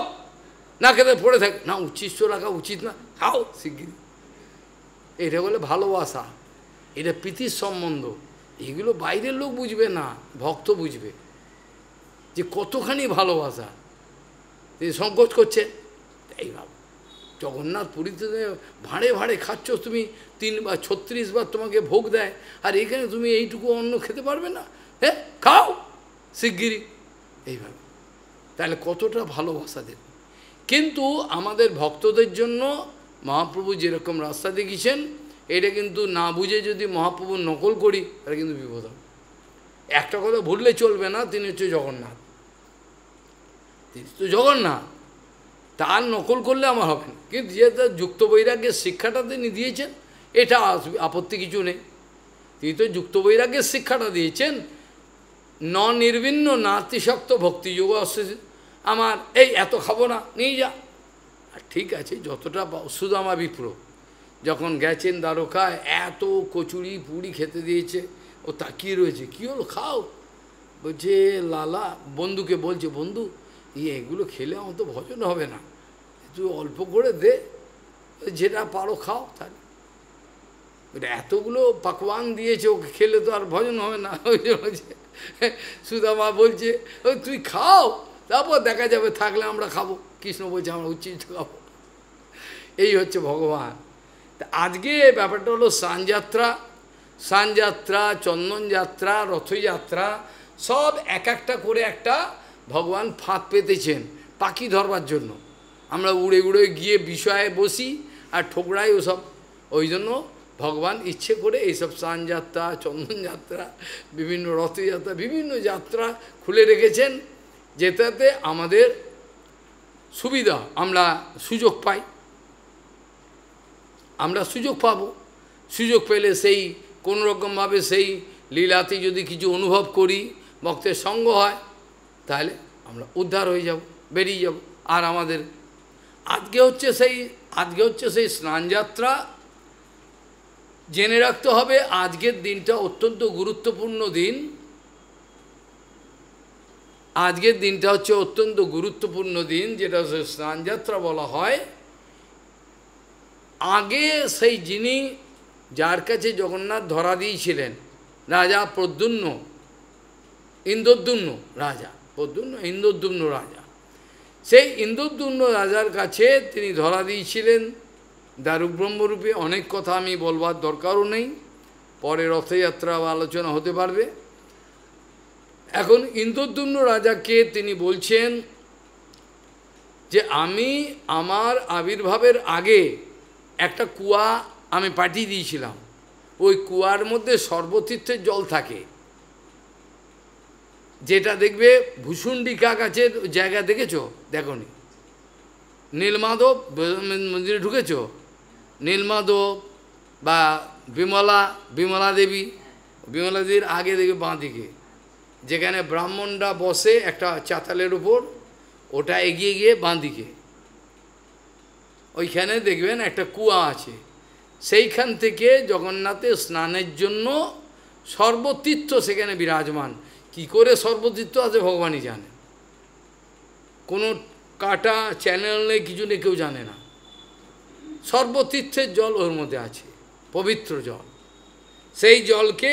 না, খেতে পড়ে থাকে না, উচ্ছিষ্ট রাখা উচিত না, খাও শিগগির। এটা বলে ভালোবাসা, এটা প্রীতির সম্বন্ধ। এগুলো বাইরের লোক বুঝবে না, ভক্ত বুঝবে যে কতখানি ভালোবাসা। তিনি সংকোচ করছে, এই ভাব জগন্নাথ পুরীতে ভাঁড়ে ভাঁড়ে খাচ্ছ তুমি, 3 বা 36 বার তোমাকে ভোগ দেয়, আর এখানে তুমি এইটুকু অন্ন খেতে পারবে না, হ্যাঁ খাও শিগগিরই, এইভাবে। তাহলে কতটা ভালোবাসা দেব। কিন্তু আমাদের ভক্তদের জন্য মহাপ্রভু যেরকম রাস্তা দেখিয়েছেন, এটা কিন্তু না বুঝে যদি মহাপ্রভুর নকল করি, তাহলে কিন্তু বিপদ হবে। একটা কথা ভুললে চলবে না, তিনি হচ্ছে জগন্নাথ, তিনি তো জগন্নাথ, তার নকল করলে আমার হবে না। কিন্তু যে তার যুক্ত বৈরাগ্যের শিক্ষাটা তিনি দিয়েছেন, এটা আপত্তি কিছু নেই। তিনি তো যুক্ত বৈরাগ্যের শিক্ষাটা দিয়েছেন, নির্বিন্ন নাতিশক্ত ভক্তিযোগ আসছে, আমার এই এত খাবো না, নিয়ে যা। আর ঠিক আছে, যতটা সুদামা বিপ্র যখন গেছেন দ্বারকায়, এত কচুরি পুরি খেতে দিয়েছে, ও তাকিয়ে রয়েছে, কী হলো খাও, বলছে লালা বন্ধুকে বলছে, বন্ধু এগুলো খেলে আমার তো ভজন হবে না, তুই অল্প করে দে, যেটা পারো খাও। তাহলে ওটা এতগুলো পাকওয়ান দিয়েছে, ওকে খেলে তো আর ভজন হবে না। ওই যে বলছে সুদামা বলছে তুই খাও, তারপর দেখা যাবে, থাকলে আমরা খাবো। কৃষ্ণ বলছে আমরা উচ্ছিষ্ট খাবো। এই হচ্ছে ভগবান। তা আজকে ব্যাপারটা হলো স্নানযাত্রা, চন্দনযাত্রা, রথযাত্রা, সব একটা করে একটা ভগবান ফাঁদ পেতেছেন পাখি ধরবার জন্য। আমরা উড়ে উড়ে গিয়ে বিষয়ে বসি, আর ঠোকরাই ওসব। ওই জন্য ভগবান ইচ্ছে করে এইসব স্নান যাত্রা, চন্দন যাত্রা, বিভিন্ন রথযাত্রা, বিভিন্ন যাত্রা খুলে রেখেছেন, যেটাতে আমাদের সুবিধা, আমরা সুযোগ পাই, আমরা সুযোগ পাব। সুযোগ পেলে সেই কোনোরকমভাবে সেই লীলাতে যদি কিছু অনুভব করি, ভক্তের সঙ্গ হয়, তাহলে আমরা উদ্ধার হয়ে যাব, বেরিয়ে যাব। আর আমাদের আজকে হচ্ছে সেই স্নানযাত্রা। জেনে রাখতে হবে আজকের দিনটা অত্যন্ত গুরুত্বপূর্ণ দিন। আজকের দিনটা হচ্ছে অত্যন্ত গুরুত্বপূর্ণ দিন, যেটা হচ্ছে স্নানযাত্রা বলা হয়। আগে সেই যিনি, যার কাছে জগন্নাথ ধরা দিয়েছিলেন, রাজা প্রদ্যুম্ন, ইন্দ্রদ্যুম্ন রাজা, প্রদ্যুম্ন ইন্দ্রদ্যুম্ন রাজা, সেই ইন্দ্রদ্যুম্ন রাজার কাছে তিনি ধরা দিয়েছিলেন দারুক ব্রহ্মরূপে। অনেক কথা আমি বলবার দরকারও নেই, পরে রথযাত্রা বা আলোচনা হতে পারবে। এখন ইন্দ্রদ্যুম্ন রাজাকে তিনি বলছেন যে আমি আমার আবির্ভাবের আগে একটা কুয়া আমি পাঠিয়ে দিয়েছিলাম, ওই কুয়ার মধ্যে সর্বতীর্থের জল থাকে, যেটা দেখবে ভূষুণ্ডিকা গাছের জায়গা দেখেছো? দেখোনি? নীলমাধব মন্দিরে ঢুকেছ? নীলমাধব বা বিমলা দেবীর আগে দেখবে বাঁ দিকে, যেখানে ব্রাহ্মণরা বসে একটা চাতালের উপর, ওটা এগিয়ে গিয়ে বাঁ দিকে ওইখানে দেখবেন একটা কুয়া আছে। সেইখান থেকে জগন্নাথের স্নানের জন্য সর্বতীর্থ সেখানে বিরাজমান। কি করে সর্বতীর্থ আছে ভগবানই জানে, কোনো কাটা চ্যানেল নেই, কিছু নেই, কেউ জানে না। সর্বতীর্থের জল ওর মধ্যে আছে, পবিত্র জল। সেই জলকে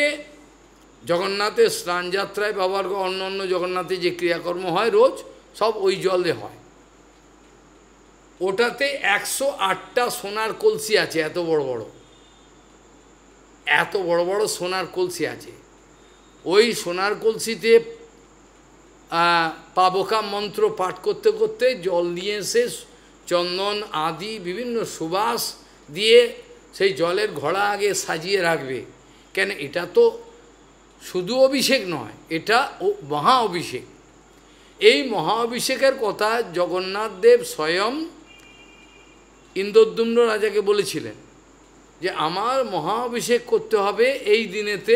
জগন্নাথের স্নানযাত্রায় ব্যবহার করে, অন্য অন্য জগন্নাথের যে ক্রিয়াকর্ম হয় রোজ, সব ওই জলে হয়। ওটাতে 108টা সোনার কলসি আছে, এত বড় বড় সোনার কলসি আছে। ওই সোনার কলসিতে পাবকা মন্ত্র পাঠ করতে করতে জল দিয়ে এসে চন্দন আদি বিভিন্ন সুবাস দিয়ে সেই জলের ঘোড়া আগে সাজিয়ে রাখবে। কেন, এটা তো শুধু অভিষেক নয়, এটা মহা অভিষেক। এই মহা অভিষেকের কথা জগন্নাথ দেব স্বয়ং ইন্দ্রদ্যুম্ন রাজাকে বলেছিলেন যে আমার মহা অভিষেক করতে হবে এই দিনেতে,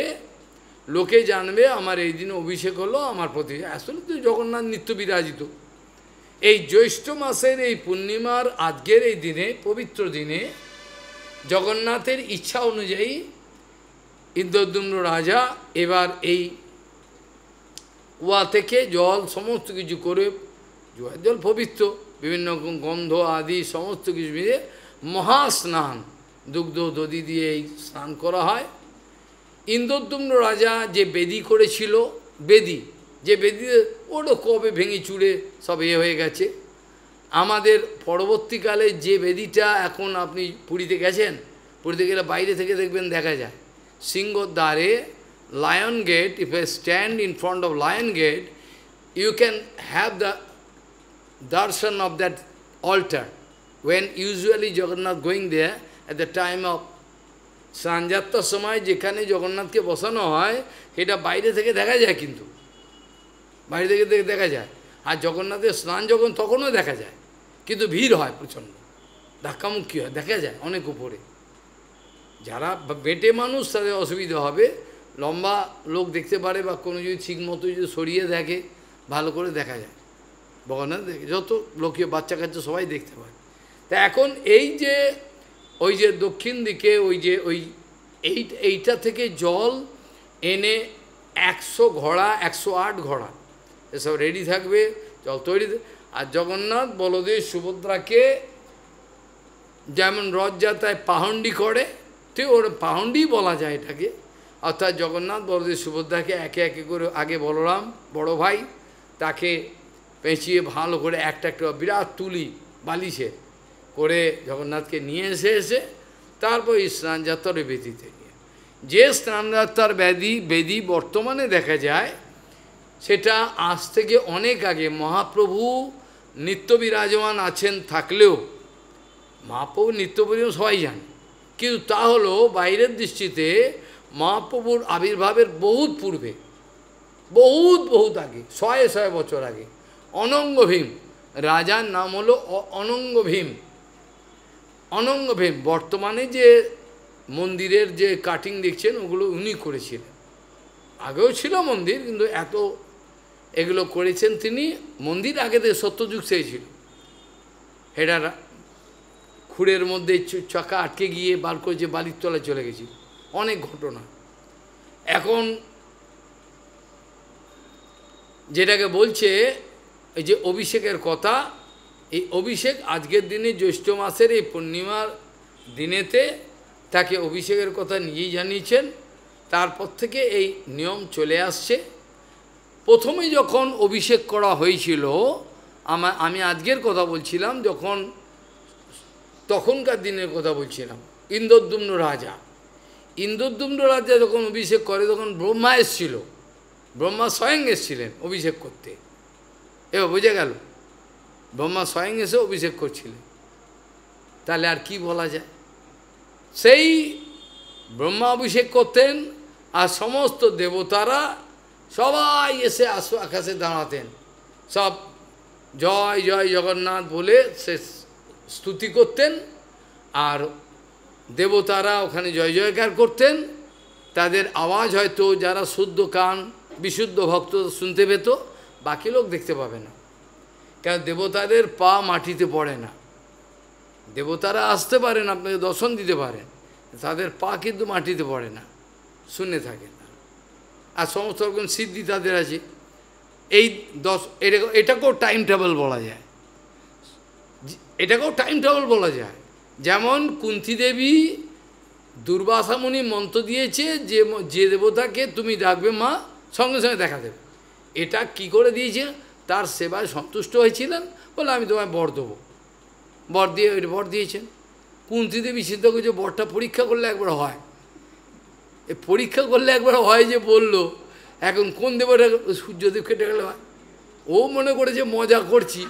লোকে জানবে আমার এই দিনে অভিষেক হলো আমার প্রতি। আসলে তো জগন্নাথ নিত্য বিরাজিত। এই জ্যৈষ্ঠ মাসের এই পূর্ণিমার আজকের এই দিনে, পবিত্র দিনে, জগন্নাথের ইচ্ছা অনুযায়ী ইন্দ্রদ্যুম্ন রাজা এবার এই কুয়া থেকে জল সমস্ত কিছু করে, জল পবিত্র, বিভিন্ন গন্ধ আদি সমস্ত কিছু মিলে মহাস্নান, দুগ্ধ দধি দিয়ে এই স্নান করা হয়। ইন্দ্রদ্যুম্ন রাজা যে বেদি করেছিল, যে বেদি ওটা কবে ভেঙে চুড়ে সব হয়ে গেছে। আমাদের পরবর্তীকালে যে বেদিটা এখন আপনি পুরীতে গেছেন, পুরীতে গেলে বাইরে থেকে দেখবেন দেখা যায় সিংহর দ্বারে lion gate, if I stand in front of lion gate, you can have the darshan of that altar. When usually Jagannath going there at the time of স্নানযাত্রার সময় যেখানে জগন্নাথকে বসানো হয়, সেটা বাইরে থেকে দেখা যায়, কিন্তু বাইরে থেকে দেখা যায়। আর জগন্নাথের স্নান যখন তখনও দেখা যায়, কিন্তু ভিড় হয় প্রচণ্ড, ধাক্কামুক্কি হয়, দেখা যায় অনেক উপরে। যারা বেটে মানুষ তাদের অসুবিধা হবে, লম্বা লোক দেখতে পারে বা কোনো যদি ঠিক মতো যদি সরিয়ে দেখে, ভালো করে দেখা যায় জগন্নাথ দেখে, যত লোকীয় বাচ্চা কাচ্চা সবাই দেখতে পায়। তা এখন এই যে ওই যে দক্ষিণ দিকে এইটা থেকে জল এনে 100 ঘোড়া, 108 ঘোড়া এসব রেডি থাকবে, জল তৈরি। আর জগন্নাথ বলদেব সুভদ্রাকে যেমন রথযাত্রায় পাহন্ডি করে, ঠিক ওর পাহন্ডি বলা যায় এটাকে। অর্থাৎ জগন্নাথ বলদেব সুভদ্রাকে একে একে করে, আগে বলরাম বড় ভাই, তাকে পেঁচিয়ে ভালো করে একটা বিরাট তুলি বালিশে করে জগন্নাথকে নিয়ে এসে তারপর এই স্নানযাত্রার বেদিতে নিয়ে, যে স্নানযাত্রার বেদি বর্তমানে দেখা যায়, সেটা আজ থেকে অনেক আগে মহাপ্রভু নিত্য বিরাজমান আছেন থাকলেও, মহাপ্রভুর নিত্য পরিক্রমা সবাই জানে, কিন্তু তা হলো বাইরের দৃষ্টিতে মহাপ্রভুর আবির্ভাবের বহুত পূর্বে, বহুত আগে, শয়ে শয়ে বছর আগে অনঙ্গ ভীম, রাজার নাম হলো অনঙ্গ ভীম। অনঙ্গ ভীম বর্তমানে যে মন্দিরের যে কাটিং দেখছেন ওগুলো উনি করেছিলেন। আগেও ছিল মন্দির, কিন্তু এত এগুলো করেছেন তিনি। মন্দির আগে থেকে সত্যযুগ চেয়েছিল, এটা খুঁড়ের মধ্যে চাকা আটকে গিয়ে বার করেছে, বালির তলায় চলে গেছি, অনেক ঘটনা। এখন যেটাকে বলছে এই যে অভিষেকের কথা, এই অভিষেক আজকের দিনে জ্যৈষ্ঠ মাসের এই পূর্ণিমার দিনেতে তাকে অভিষেকের কথা নিজেই জানিয়েছেন। তারপর থেকে এই নিয়ম চলে আসছে। প্রথমে যখন অভিষেক করা হয়েছিল, আমি আজকের কথা বলছিলাম, যখন তখনকার দিনের কথা বলছিলাম, ইন্দ্রদ্যুম্ন রাজা, ইন্দ্রদ্যুম্ন রাজা যখন অভিষেক করে তখন ব্রহ্মা এসেছিল, ব্রহ্মা স্বয়ং এসেছিলেন অভিষেক করতে। এবার বুঝে গেল, ব্রহ্মা স্বয়ং এসে অভিষেক করছিলেন, তাহলে আর কি বলা যায়। সেই ব্রহ্মা অভিষেক করতেন, আর সমস্ত দেবতারা সবাই এসে আকাশে দাঁড়াতেন, সব জয় জয় জগন্নাথ বলে সে স্তুতি করতেন, আর দেবতারা ওখানে জয় জয়কার করতেন। তাদের আওয়াজ হয়তো যারা শুদ্ধ কান বিশুদ্ধ ভক্ত শুনতে পেত, বাকি লোক দেখতে পাবে না, কারণ দেবতাদের পা মাটিতে পড়ে না। দেবতারা আসতে পারেন, আপনাকে দর্শন দিতে পারেন, তাদের পা কিন্তু মাটিতে পড়ে না, শুনে থাকেন। আর সমস্ত রকম সিদ্ধি তাদের আছে। এই এটাকেও টাইম টেবল বলা যায়, এটাকেও টাইম টেবল বলা যায়। যেমন কুন্তি দেবী দুর্বাসা মুনি মন্ত্র দিয়েছে যে যে দেবতাকে তুমি ডাকবে মা সঙ্গে সঙ্গে দেখা দেবে, এটা কি করে দিয়েছে, তার সেবায় সন্তুষ্ট হয়েছিলেন বলে আমি তোমায় বর দেবো, বর দিয়ে বর দিয়েছেন। কুন্তি দেবী চিন্তা করছে বরটা পরীক্ষা করলে একবার হয়, এ পরীক্ষা করলে একবার হয় যে বললো, এখন কোন দেবতা সূর্যদেব কেটে গেলে হয়। ও মনে করেছে মজা করছি,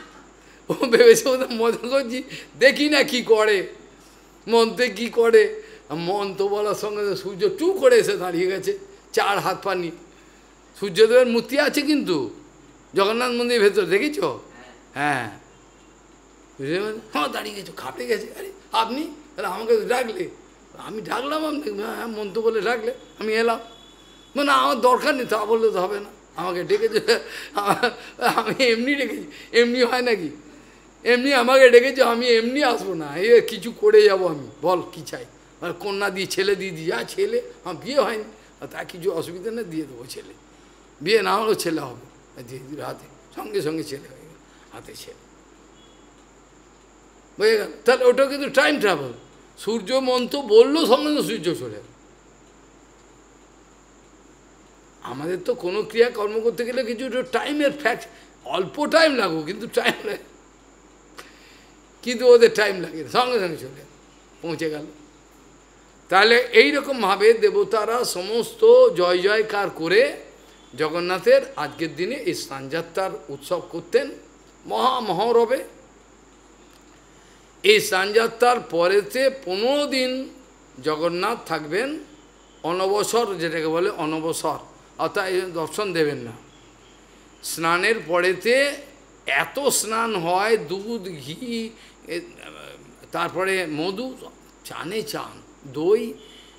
ও ভেবেছে ওদের মজা করছি, দেখি না কি করে, মন্ত্রে কি করে। মন্ত্র বলার সঙ্গে সূর্য টু করে এসে দাঁড়িয়ে গেছে, 4 হাত পা নিয়ে। সূর্যদেবের মূর্তি আছে কিন্তু জগন্নাথ মন্দিরের ভেতর, দেখেছ? হ্যাঁ, হ্যাঁ দাঁড়িয়ে গেছো, খাপে গেছে। আরে আপনি তাহলে আমাকে ডাকলে, আমি ডাকলাম, আপনি হ্যাঁ মন্ত্র বলে ডাকলে, আমি এলাম। মানে আমার দরকার নেই, তা বললে তো হবে না, আমাকে ডেকেছে, আমি এমনি ডেকেছি, এমনি হয় নাকি? এমনি আমাকে ডেকেছে, আমি এমনি আসবো না, এ কিছু করে যাব আমি, বল কি চাই, মানে কন্যা দিয়ে ছেলে দিয়ে দিই, যা ছেলে, আমার বিয়ে হয়নি, তা কিছু অসুবিধা নেই, দিয়ে দেবো ছেলে, বিয়ে না হলেও ছেলে হবে, দিয়ে দিল হাতে, সঙ্গে সঙ্গে ছেলে হয়ে গেল, হাতে ছেলে, বুঝে গেল। তাহলে ওটা কিন্তু টাইম ট্রাভেল, সূর্য মন্ত্র বললো সঙ্গে সঙ্গে সূর্য চলে। আমাদের তো কোনো ক্রিয়া কর্ম করতে গেলে কিছু টাইমের ফ্যাক্ট, অল্প টাইম লাগুক কিন্তু টাইম লাগে, কিন্তু ওদের টাইম লাগে, সঙ্গে সঙ্গে চলে পৌঁছে গেল। তাহলে এইরকমভাবে দেবতারা সমস্ত জয় জয়কার করে জগন্নাথের আজকের দিনে এই স্নানযাত্রার উৎসব করতেন মহামহরবে। এই স্নানযাত্রার পরেতে 15 দিন জগন্নাথ থাকবেন অনবসর, যেটাকে বলে অনবসর, অর্থাৎ দর্শন দেবেন না। স্নানের পরেতে এত স্নান হয়, দুধ ঘি তারপরে মধু, চানে চান, দই,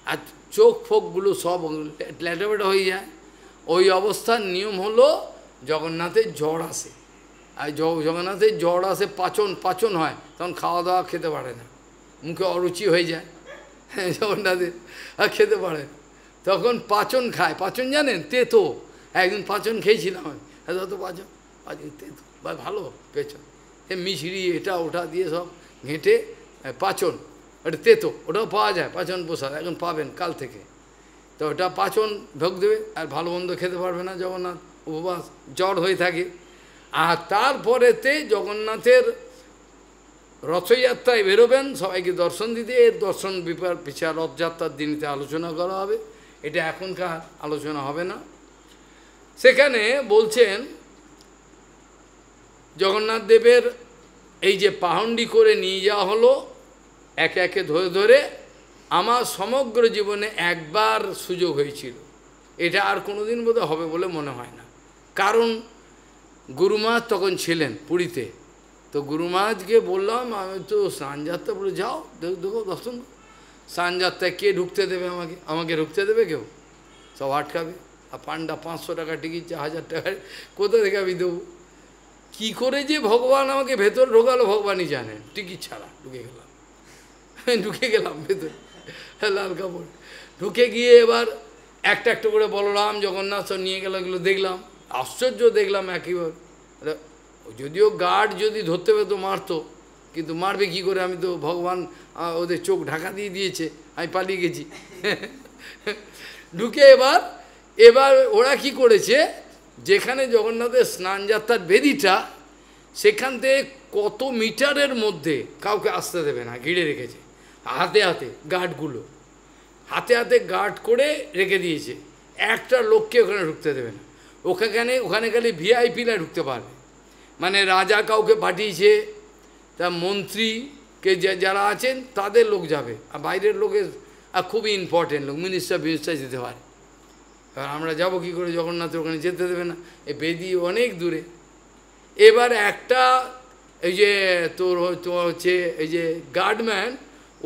আর চোখ ফোকগুলো সব ল্যাটাবেটা হয়ে যায়। ওই অবস্থার নিয়ম হলো জগন্নাথের জ্বর আসে, আর জগন্নাথের জ্বর আসে, পাচন হয়, তখন খাওয়া দাওয়া খেতে পারে না, মুখে অরুচি হয়ে যায় জগন্নাথের, আর খেতে পারে না, তখন পাচন খায়। পাচন জানেন? তেতো, একদিন পাচন খেয়েছিলাম আমি, এত পাচন তেতো বা ভালো পেছন, মিছরি এটা ওটা দিয়ে সব ঘেঁটে পাচন, ওটা তেতো, ওটাও পাওয়া যায় পাচন প্রসাদ, এখন পাবেন কাল থেকে। তো ওটা পাচন ভোগ দেবে, আর ভালো মন্দ খেতে পারবে না জগন্নাথ, উপবাস জ্বর হয়ে থাকে। আর তারপরেতে জগন্নাথের রথযাত্রায় বেরোবেন সবাইকে দর্শন দিতে। এর দর্শন পিছা রথযাত্রার দিনতে আলোচনা করা হবে, এটা এখনকার আলোচনা হবে না। সেখানে বলছেন জগন্নাথ দেবের এই যে পাহন্ডি করে নিয়ে যাওয়া হলো, একে একে ধরে ধরে আমার সমগ্র জীবনে একবার সুযোগ হয়েছিল, এটা আর কোনোদিন বোধহয় হবে বলে মনে হয় না। কারণ গুরুমা তখন ছিলেন পুরীতে, তো গুরুমাজকে বললাম আমি তো স্নান যাত্রা বলে যাও দেখো দর্শন। স্নান যাত্রায় কে ঢুকতে দেবে আমাকে? আমাকে ঢুকতে দেবে কেউ? সব আটকাবে। আর পান্ডা 500 টাকা টিকিট, 1000 টাকার, কোথা থেকে আমি দেবো? কী করে যে ভগবান আমাকে ভেতর ঢোকালো ভগবানই জানেন, টিকিট ছাড়া ঢুকে গেলাম ভেতর, লাল কাপড় ঢুকে গিয়ে এবার একটা একটা করে বলরাম জগন্নাথ সব নিয়ে গেল, এগুলো দেখলাম, আশ্চর্য দেখলাম একেবারে। যদিও গার্ড যদি ধরতে পেতো মারতো, কিন্তু মারবে কী করে? আমি তো ভগবান ওদের চোখ ঢাকা দিয়ে দিয়েছে, আমি পালিয়ে গেছি। ঢুকে এবার ওরা কি করেছে, যেখানে জগন্নাথের স্নানযাত্রার বেদিটা, সেখান থেকে কত মিটারের মধ্যে কাউকে আসতে দেবে না, ঘিরে রেখেছে হাতে হাতে গার্ডগুলো, হাতে গার্ড করে রেখে দিয়েছে, একটা লোককে ওখানে ঢুকতে দেবে না। ওখানে খালি ভিআইপিরা ঢুকতে পারবে, মানে রাজা কাউকে পাঠিয়েছে, তা মন্ত্রীকে যারা আছেন তাদের লোক যাবে, আর বাইরের লোকের খুবই ইম্পর্টেন্ট লোক, মিনিস্টার যেতে পারে। এবার আমরা যাব কী করে? জগন্নাথের ওখানে যেতে দেবে না, এই বেদি অনেক দূরে। এবার একটা এই যে তোর হচ্ছে এই যে গার্ডম্যান,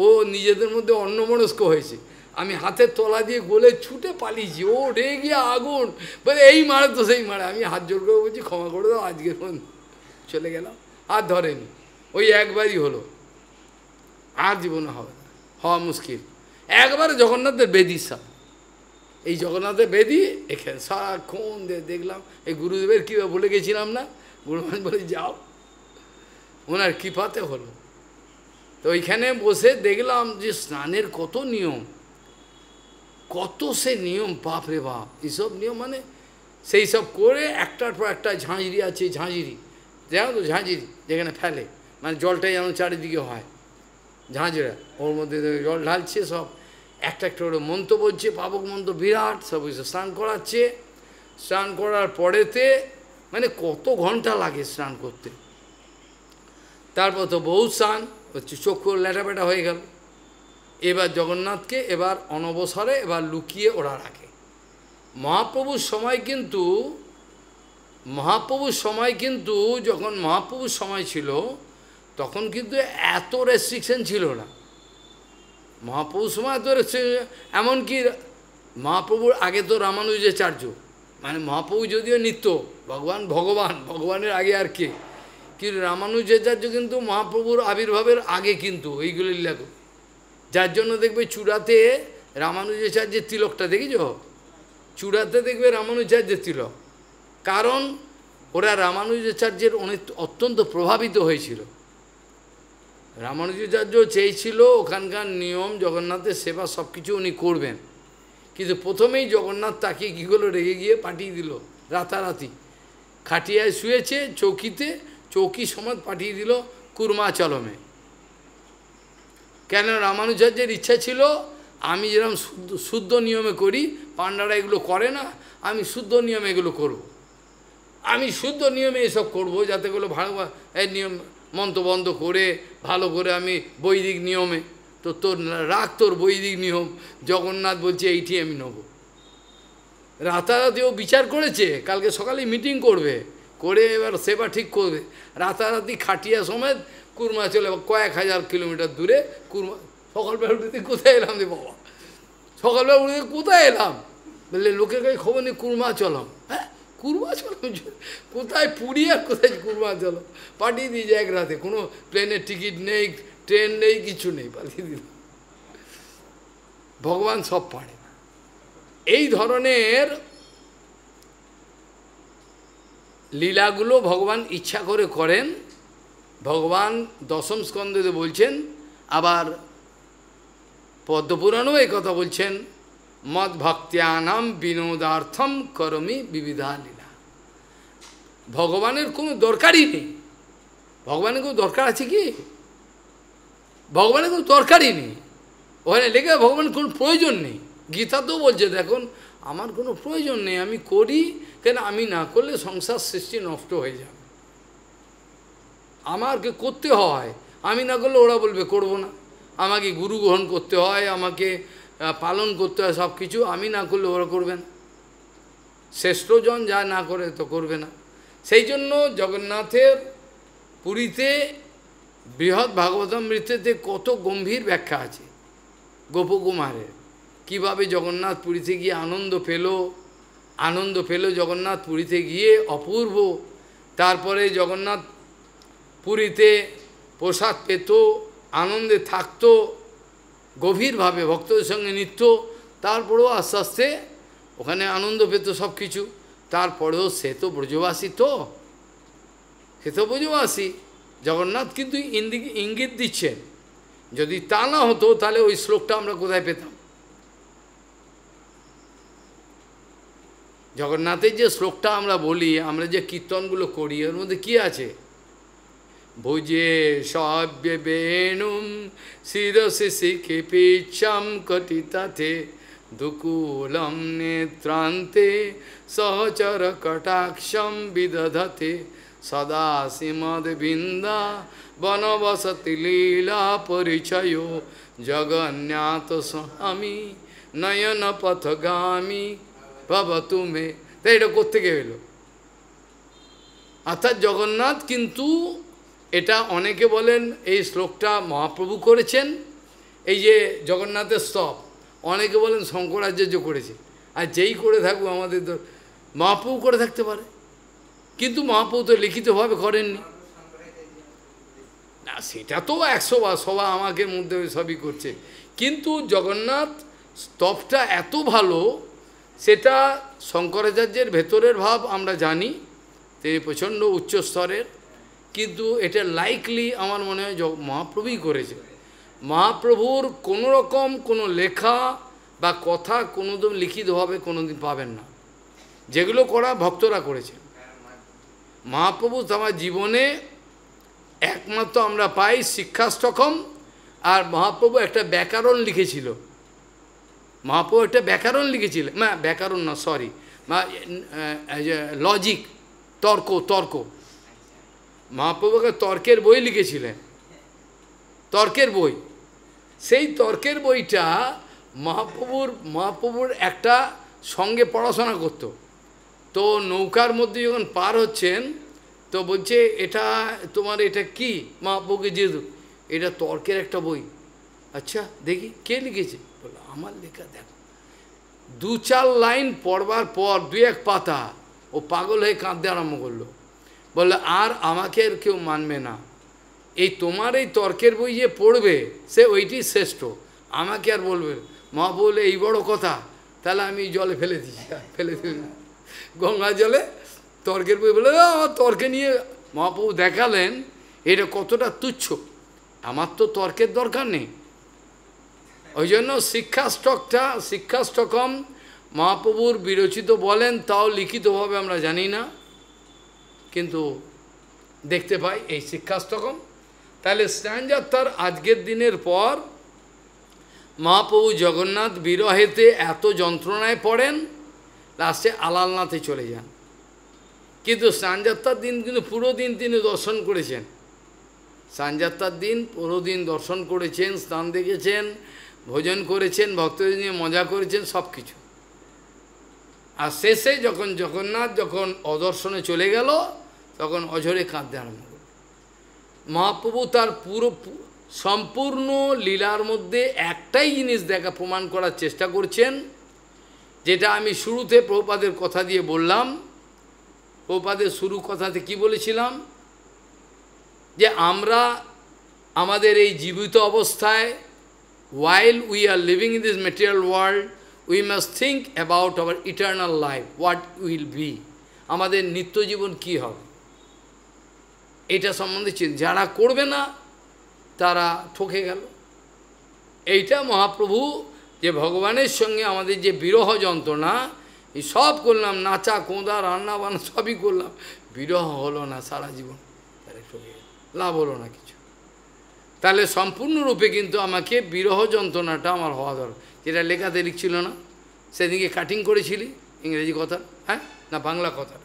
ও নিজেদের মধ্যে অন্যমনস্ক হয়েছে, আমি হাতের তলা দিয়ে গোলে ছুটে পালিয়েছি, ও রেগে আগুন, বলে এই মারে তো সেই মারে। আমি হাত জোর করে বলছি ক্ষমা করে দাও, আজকের মন চলে গেলাম, আর ধরেনি। ওই একবারই হলো, আর জীবনে হবে না, হওয়া মুশকিল। একবারে জগন্নাথের বেদি সব, এই জগন্নাথের বেদি এখানে সারাক্ষণ দেখলাম। এই গুরুদেবের কী বলে গেছিলাম না, গুরুমান বলে যাও, ওনার কৃপাতে হলো। তো ওইখানে বসে দেখলাম যে স্নানের কত নিয়ম, কত সে নিয়ম, বাপ রে বাপ, এইসব নিয়ম মানে সেই সব করে একটার পর একটা ঝাঁঝরি আছে, ঝাঁঝরি জানো তো, ঝাঁঝরি যেখানে ফেলে, মানে জলটাই যেমন চারিদিকে হয়, ঝাঁঝরা, ওর মধ্যে জল ঢালছে, সব একটা একটা করে মন্ত্র বলছে, পাবক মন্ত্র বিরাট, সব স্নান করাচ্ছে। স্নান করার পরেতে মানে কত ঘন্টা লাগে স্নান করতে, তারপর তো বহু স্নান হচ্ছে, চক্ষু ল্যাটাপ্যাটা হয়ে গেল। এবার জগন্নাথকে এবার অনবসরে এবার লুকিয়ে ওরা রাখে। মহাপ্রভুর সময় কিন্তু যখন মহাপ্রভুর সময় ছিল, তখন কিন্তু এত রেস্ট্রিকশন ছিল না। মহাপ্রভুর সময় এত রেস্ট্রিকশন, এমনকি মহাপ্রভুর আগে তো রামানুজাচার্য, মানে মহাপ্রভু যদিও নিত্য ভগবানের আগে আর কে, কিন্তু রামানুজাচার্য কিন্তু মহাপ্রভুর আবির্ভাবের আগে কিন্তু এইগুলি লেখো, যার জন্য দেখবে চূড়াতে রামানুজাচার্যের তিলকটা দেখেছ, চূড়াতে দেখবে রামানুজাচার্যের তিলক, কারণ ওরা রামানুজাচার্যের অত্যন্ত প্রভাবিত হয়েছিল। রামানুজাচার্য চেয়েছিল ওখানকার নিয়ম, জগন্নাথের সেবা সব কিছু উনি করবেন, কিন্তু প্রথমেই জগন্নাথ তাকে কী করলো, রেগে গিয়ে পাঠিয়ে দিল রাতারাতি, খাটিয়ায় শুয়েছে চৌকিতে, চৌকি সমেত পাঠিয়ে দিল কুর্মাচলমে। কেন? রামানুজাচার্যের ইচ্ছা ছিল আমি যেরকম শুদ্ধ নিয়মে করি, পাণ্ডারা এগুলো করে না, আমি শুদ্ধ নিয়মে এগুলো করব, আমি শুদ্ধ নিয়মে এসব করব, যাতে এগুলো ভালো এই নিয়ম মন্ত্র বন্ধ করে ভালো করে আমি বৈদিক নিয়মে, তো তোর রাখ তোর বৈদিক নিয়ম, জগন্নাথ বলছে এইটি আমি নেব। রাতারাতি ও বিচার করেছে, কালকে সকালে মিটিং করবে, করে এবার সেবা ঠিক করবে, রাতারাতি খাটিয়া সমেত কুর্মা চলে, কয়েক হাজার কিলোমিটার দূরে কুর্মা। সকালবেলা উঠে কোথায় এলাম রে বাবা, সকালবেলা উঠে কোথায় এলাম, বললে লোকের কাছে খবর নেই কুর্মাচলম। হ্যাঁ, কুর্মাচলম কোথায়? পুরী আর কোথায় কুর্মাচলম? পাঠিয়ে দিয়েছে এক রাতে, কোনো প্লেনের টিকিট নেই, ট্রেন নেই, কিছু নেই, পাঠিয়ে দিল। ভগবান সব পারে। এই ধরনের লীলাগুলো ভগবান ইচ্ছা করে করেন। ভগবান দশম স্কন্ধে বলছেন, আবার পদ্মপুরাণও এই কথা বলছেন, মদ ভক্ত্যানাম বিনোদার্থম করমি বিবিধা লীলা। ভগবানের কোনো দরকারই নেই, ভগবানের কোনো দরকার আছে কি? ভগবানের কোনো দরকারই নেই, ওখানে লেগে ভগবানের কোনো প্রয়োজন নেই। গীতাতেও বলছে, দেখুন আমার কোনো প্রয়োজন নেই, আমি করি কেন, আমি না করলে সংসার সৃষ্টি নষ্ট হয়ে যাবে, আমাকে করতে হয়, আমি না করলে ওরা বলবে করবো না। আমাকে গুরু গ্রহণ করতে হয়, আমাকে পালন করতে হয় সব কিছু, আমি না করলে ওরা করবে না। শ্রেষ্ঠজন যা না করে তো করবে না। সেই জন্য জগন্নাথের পুরীতে বৃহৎ ভাগবতামৃতেতে কত গম্ভীর ব্যাখ্যা আছে গোপকুমারের, কিভাবে জগন্নাথ পুরীতে গিয়ে আনন্দ পেল জগন্নাথ পুরীতে গিয়ে অপূর্ব। তারপরে জগন্নাথ পুরীতে প্রসাদ পেত, আনন্দে থাকতো গভীরভাবে ভক্তদের সঙ্গে নিত্য। তারপরেও আস্তে আস্তে ওখানে আনন্দ পেত সব কিছু। তারপরেও সে তো ব্রজবাসী, ব্রজবাসী। জগন্নাথ কিন্তু ইঙ্গিত দিচ্ছেন, যদি তা না হতো তাহলে ওই শ্লোকটা আমরা কোথায় পেতাম? জগন্নাথের যে শ্লোকটা আমরা বলি, আমরা যে কীর্তনগুলো করি, এর মধ্যে কি আছে? ভুজে সব্য বেণুম শিরসি শিখে পিচ্ছম কটিতাথে দুকুলম নেত্রান্তে সহচর কটাক্ষম বিদধতে সদা শ্রীমদ বৃন্দা বনবসতি লীলা পরিচয় জগন্নাথ স্বামী নয়ন পথগামী ভবতু মে। তাই এটা কোত্থেকে এলো? অর্থাৎ জগন্নাথ কিন্তু, এটা অনেকে বলেন এই শ্লোকটা মহাপ্রভু করেছেন, এই যে জগন্নাথের স্তব, অনেকে বলেন শঙ্করাচার্য করেছে। আর যেই করে থাকবো আমাদের তো মহাপ্রভু করে থাকতে পারে, কিন্তু মহাপ্রভু তো লিখিতভাবে করেননি না, সেটা তো 100 বার সবাই আমাকে মধ্যে সবই করছে। কিন্তু জগন্নাথ স্তবটা এত ভালো, সেটা শঙ্করাচার্যের ভেতরের ভাব আমরা জানি, তিনি প্রচণ্ড উচ্চ স্তরের, কিন্তু এটা লাইকলি আমার মনে হয় মহাপ্রভুই করেছে। মহাপ্রভুর কোনো রকম কোনো লেখা বা কথা কোনোদিন লিখিতভাবে কোনোদিন পাবেন না, যেগুলো করা ভক্তরা করেছে। মহাপ্রভু আমার জীবনে একমাত্র আমরা পাই শিক্ষাষ্টকম, আর মহাপ্রভু একটা ব্যাকরণ লিখেছিল। মহাপ্রভু একটা ব্যাকরণ লিখেছিলেন, না ব্যাকরণ না, সরি, লজিক, তর্ক। মহাপ্রভুকে তর্কের বই লিখেছিলেন, তর্কের বই। সেই তর্কের বইটা মহাপ্রভুর একটা সঙ্গে পড়াশোনা করত। তো নৌকার মধ্যে যখন পার হচ্ছেন, তো বলছে এটা তোমার এটা কি? মহাপ্রভুকে যেহেতু এটা তর্কের একটা বই। আচ্ছা দেখি কে লিখেছে? বললো আমার লেখা। দেখো 2-4 লাইন পড়বার পর 2-1 পাতা ও পাগল হয়ে কাঁদতে আরম্ভ করলো। বললো আর আমাকে আর কেউ মানবে না, এই তোমার এই তর্কের বই যে পড়বে সে ওইটি শ্রেষ্ঠ, আমাকে আর বলবে। মা বলে এই বড় কথা, তাহলে আমি জলে ফেলে দিই গঙ্গা জলে তর্কের বই। বলে আমার তর্কে নিয়ে মহাপ্রভু দেখালেন এটা কতটা তুচ্ছ, আমার তো তর্কের দরকার নেই। ওই জন্য শিক্ষাষ্টকম মহাপ্রভুর বিরচিত বলেন, তাও লিখিতভাবে আমরা জানি না, কিন্তু দেখতে পাই এই শিক্ষাষ্টকম। তাহলে স্নানযাত্রার আজকের দিনের পর মহাপ্রভু জগন্নাথ বিরহেতে এত যন্ত্রণায় পড়েন, লাস্টে আলালনাথে চলে যান। কিন্তু স্নানযাত্রার দিন কিন্তু পুরো দিন তিনি দর্শন করেছেন, স্নানযাত্রার দিন পুরো দিন দর্শন করেছেন, স্নান দেখেছেন, ভোজন করেছেন, ভক্তদের নিয়ে মজা করেছেন, সব কিছু। আর শেষে যখন জগন্নাথ যখন অদর্শনে চলে গেল, তখন অঝরে কাঁদতে আরম্ভ করল। মহাপ্রভু তার সম্পূর্ণ লীলার মধ্যে একটাই জিনিস প্রমাণ করার চেষ্টা করছেন, যেটা আমি শুরুতে প্রভুপাদের কথা দিয়ে বললাম। প্রভুপাদের শুরু কথাতে কি বলেছিলাম? যে আমরা আমাদের এই জীবিত অবস্থায়, while we are living in this material world, we must think about our eternal life, what will be, আমাদের নিত্য জীবন কী হবে, এটা সম্বন্ধে যারা করবে না তারা ঠকে গেল। এইটা মহাপ্রভু যে ভগবানের সঙ্গে আমাদের যে বিরহ যন্ত্রণা, এই সব করলাম, নাচা কোঁদা রান্না বান্না সবই করলাম, বিরহ হলো না সারা জীবন, লাভ হলো না কিছু। তাহলে সম্পূর্ণরূপে কিন্তু আমাকে বিরহ যন্ত্রণাটা আমার হওয়া দরকার, যেটা লেখাতে লিখছিল না, সেদিকে কাটিং করেছিলি ইংরেজি কথা, হ্যাঁ না বাংলা কথা।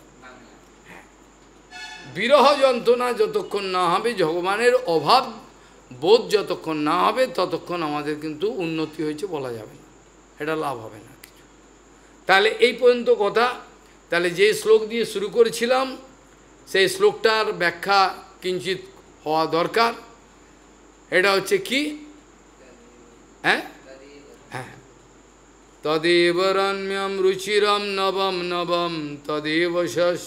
বিরহ যন্ত্রণা যতক্ষণ না হবে, ভগবানের বোধ যতক্ষণ না হবে ততক্ষণ আমাদের কিন্তু উন্নতি হয়েছে বলা যাবে না, এটা লাভ হবে না কিছু। তাহলে এই পর্যন্ত কথা। তাহলে যে শ্লোক দিয়ে শুরু করেছিলাম সেই শ্লোকটার ব্যাখ্যা কিঞ্চিত হওয়া দরকার। এটা হচ্ছে কি, হ্যাঁ হ্যাঁ, তদেব রম্যম রুচিরম নবম নবম তদেব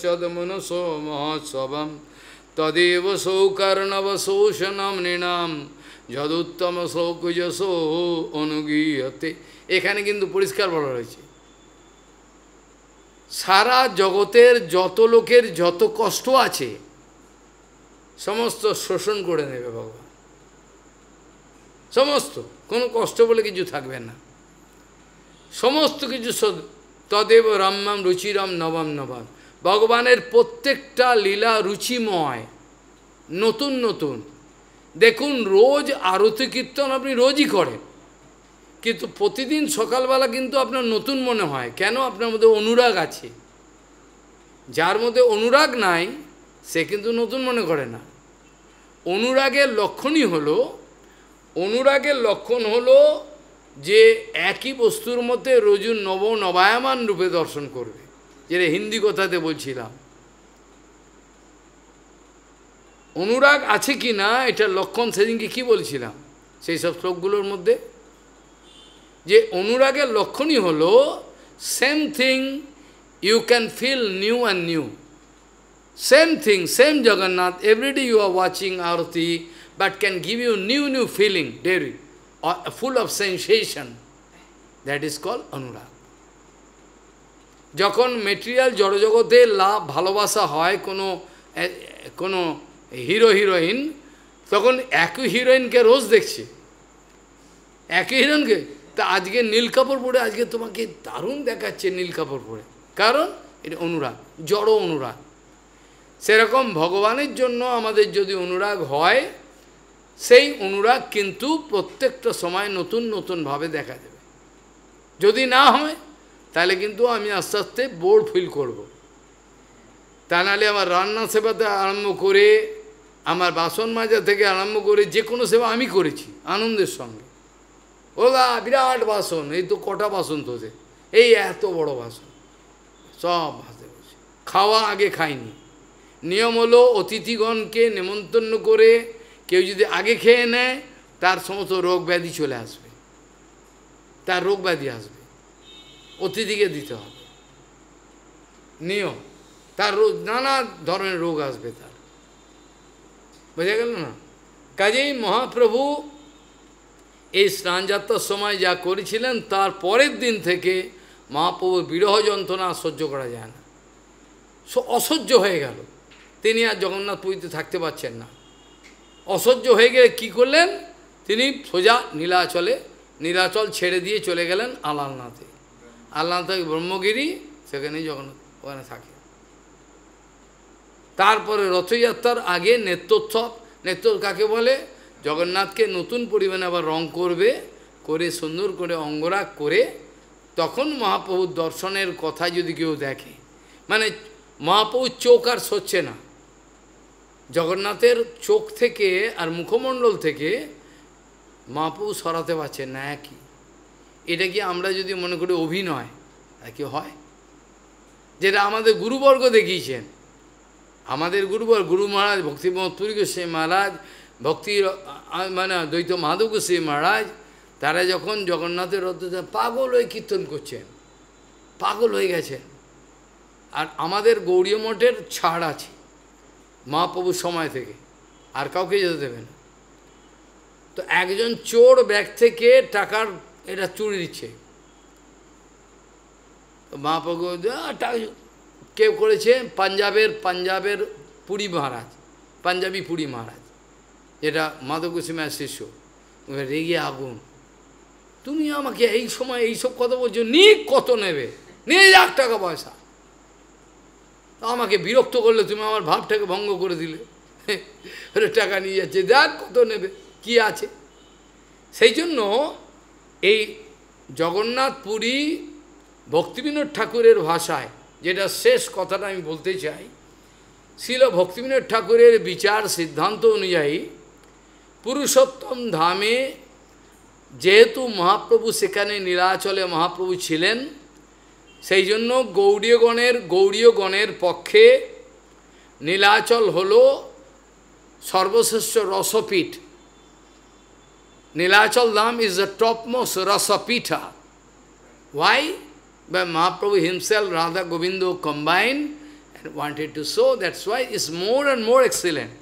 সদমনসো মহোৎসবম তদেব সৌকর্ণব শোষণম নৃণাম যদুত্তম শৌকুজসো অনুগীয়তে। এখানে কিন্তু পরিষ্কার বলা রয়েছে, সারা জগতের যত লোকের যত কষ্ট আছে সমস্ত শোষণ করে নেবে ভগবান, সমস্ত, কোনো কষ্ট বলে কিছু থাকবে না, সমস্ত কিছু। তদেব রম্যম রুচিরম নবম নবম, ভগবানের প্রত্যেকটা লীলা রুচিময়, নতুন নতুন। দেখুন রোজ আরতি কীর্তন আপনি রোজই করেন, কিন্তু প্রতিদিন সকালবেলা কিন্তু আপনার নতুন মনে হয়, কেন? আপনার মধ্যে অনুরাগ আছে। যার মধ্যে অনুরাগ নাই সে কিন্তু নতুন মনে করে না। অনুরাগের লক্ষণই হলো, অনুরাগের লক্ষণ হলো যে একই বস্তুর মধ্যে রোজ নবায়মান রূপে দর্শন করবে, যেটা হিন্দি কথাতে বলছিলাম। অনুরাগ আছে কি না এটার লক্ষণ সেদিনকে কি বলছিলাম সেই সব শ্লোকগুলোর মধ্যে, যে অনুরাগের লক্ষণই হলো same thing you can feel new and new, same thing, same Jagannath, everyday you are watching aarti, but can give you new feeling daily, or full of sensation. That is called anurag. যখন মেটেরিয়াল জড়জগতে লাভ ভালোবাসা হয় কোনো hero heroine, তখন একই হিরোইনকে রোজ দেখছে, একই হিরোইনকে। তা আজকে নীল কাপড় পরে আজকে তোমাকে দারুণ দেখাচ্ছে নীল কাপড় পরে, কারণ এটা অনুরাগ, জড় অনুরাগ। সেরকম ভগবানের জন্য আমাদের যদি অনুরাগ হয়, সেই অনুরাগ কিন্তু প্রত্যেকটা সময় নতুন নতুনভাবে দেখা যাবে। যদি না হয় তাহলে কিন্তু আমি আস্তে আস্তে বোর ফিল করব। তা নাহলে আমার রান্না সেবাতে আরম্ভ করে, আমার বাসন মাজা থেকে আরম্ভ করে যে কোনো সেবা আমি করেছি আনন্দের সঙ্গে। ওলা বিরাট বাসন, এই তো কটা বাসন তোদের, এই এত বড় বাসন, সব ভাসে বসে। খাওয়া আগে খাইনি। নিয়ম হলো অতিথিগণকে নেমন্তন্ন করে কেউ যদি আগে খেয়ে নেয় তার সমস্ত রোগ ব্যাধি চলে আসবে, তার রোগ ব্যাধি আসবে, অতিথিকে দিতে হবে নিয়ম, তার রোগ নানা ধরনের রোগ আসবে তার, বোঝা গেল না? কাজেই মহাপ্রভু এই স্নানযাত্রার সময় যা করেছিলেন তার পরের দিন থেকে মহাপ্রভুর বিরহ যন্ত্রণা সহ্য করা যায় না, অসহ্য হয়ে গেল। তিনি আর জগন্নাথ পুরীতে থাকতে পারছেন না। অসহ্য হয়ে গেলে কী করলেন? তিনি সোজা নীলাচল ছেড়ে দিয়ে চলে গেলেন আলালনাথে। আলালনাথে ব্রহ্মগিরি, সেখানেই জগন্নাথ ওখানে থাকে। তারপরে রথযাত্রার আগে নেত্রোৎসব, নেত্র কাকে বলে? জগন্নাথকে নতুন পরিমাণে আবার রং করবে, করে সুন্দর করে অঙ্গরাগ করে, তখন মহাপ্রভুর দর্শনের কথা যদি কেউ দেখে, মানে মহাপ্রভুর চোখ আর সচ্ছে না, জগন্নাথের চোখ থেকে আর মুখমণ্ডল থেকে মহাপ্রভু সরাতে পারছেন না একই। এটা কি আমরা যদি মনে করি অভিনয়, কি হয়? যেটা আমাদের গুরুবর্গ দেখিয়েছেন, আমাদের গুরু মহারাজ ভক্তিমোহন পুরী গোস্বামী মহারাজ, মানে দ্বৈত মাধব গোস্বামী মহারাজ, তারা যখন জগন্নাথের রথে পাগল হয়ে কীর্তন করছেন, পাগল হয়ে গেছেন। আর আমাদের গৌড়ীয় মঠের ছাড় আছে মহাপ্রভুর সময় থেকে, আর কাউকে যেতে দেবে না। তো একজন চোর ব্যাগ থেকে টাকার এটা চুরি দিচ্ছে, মহাপ্রভু কেউ করেছে পাঞ্জাবের পুরী মহারাজ, পাঞ্জাবি পুরী মহারাজ, যেটা মাধব গোস্বামীর শিষ্য, রেগে আগুন, তুমি আমাকে এই সময় এইসব কথা বলছো, কত নেবে, নিয়ে যাক টাকা পয়সা, আমাকে বিরক্ত করলে, তুমি আমার ভাবটাকে ভঙ্গ করে দিলে, টাকা নিয়ে যাচ্ছে, দেখ কত নেবে, কি আছে। সেই জন্য এই জগন্নাথ পুরী ভক্তিবিনোদ ঠাকুরের ভাষায়, যেটা শেষ কথাটা আমি বলতে চাই, শ্রীল ভক্তিবিনোদ ঠাকুরের বিচার সিদ্ধান্ত অনুযায়ী পুরুষোত্তম ধামে যেহেতু মহাপ্রভু সেখানে নীলাচলে মহাপ্রভু ছিলেন, সেই জন্য গৌড়ীয়গণের পক্ষে নীলাচল হল সর্বশ্রেষ্ঠ রসপীঠ। নীলাচল ধাম is the topmost rasapitha. Why? By Mahaprabhu himself, Radha Govinda combined and wanted to show, that's why it's more and more excellent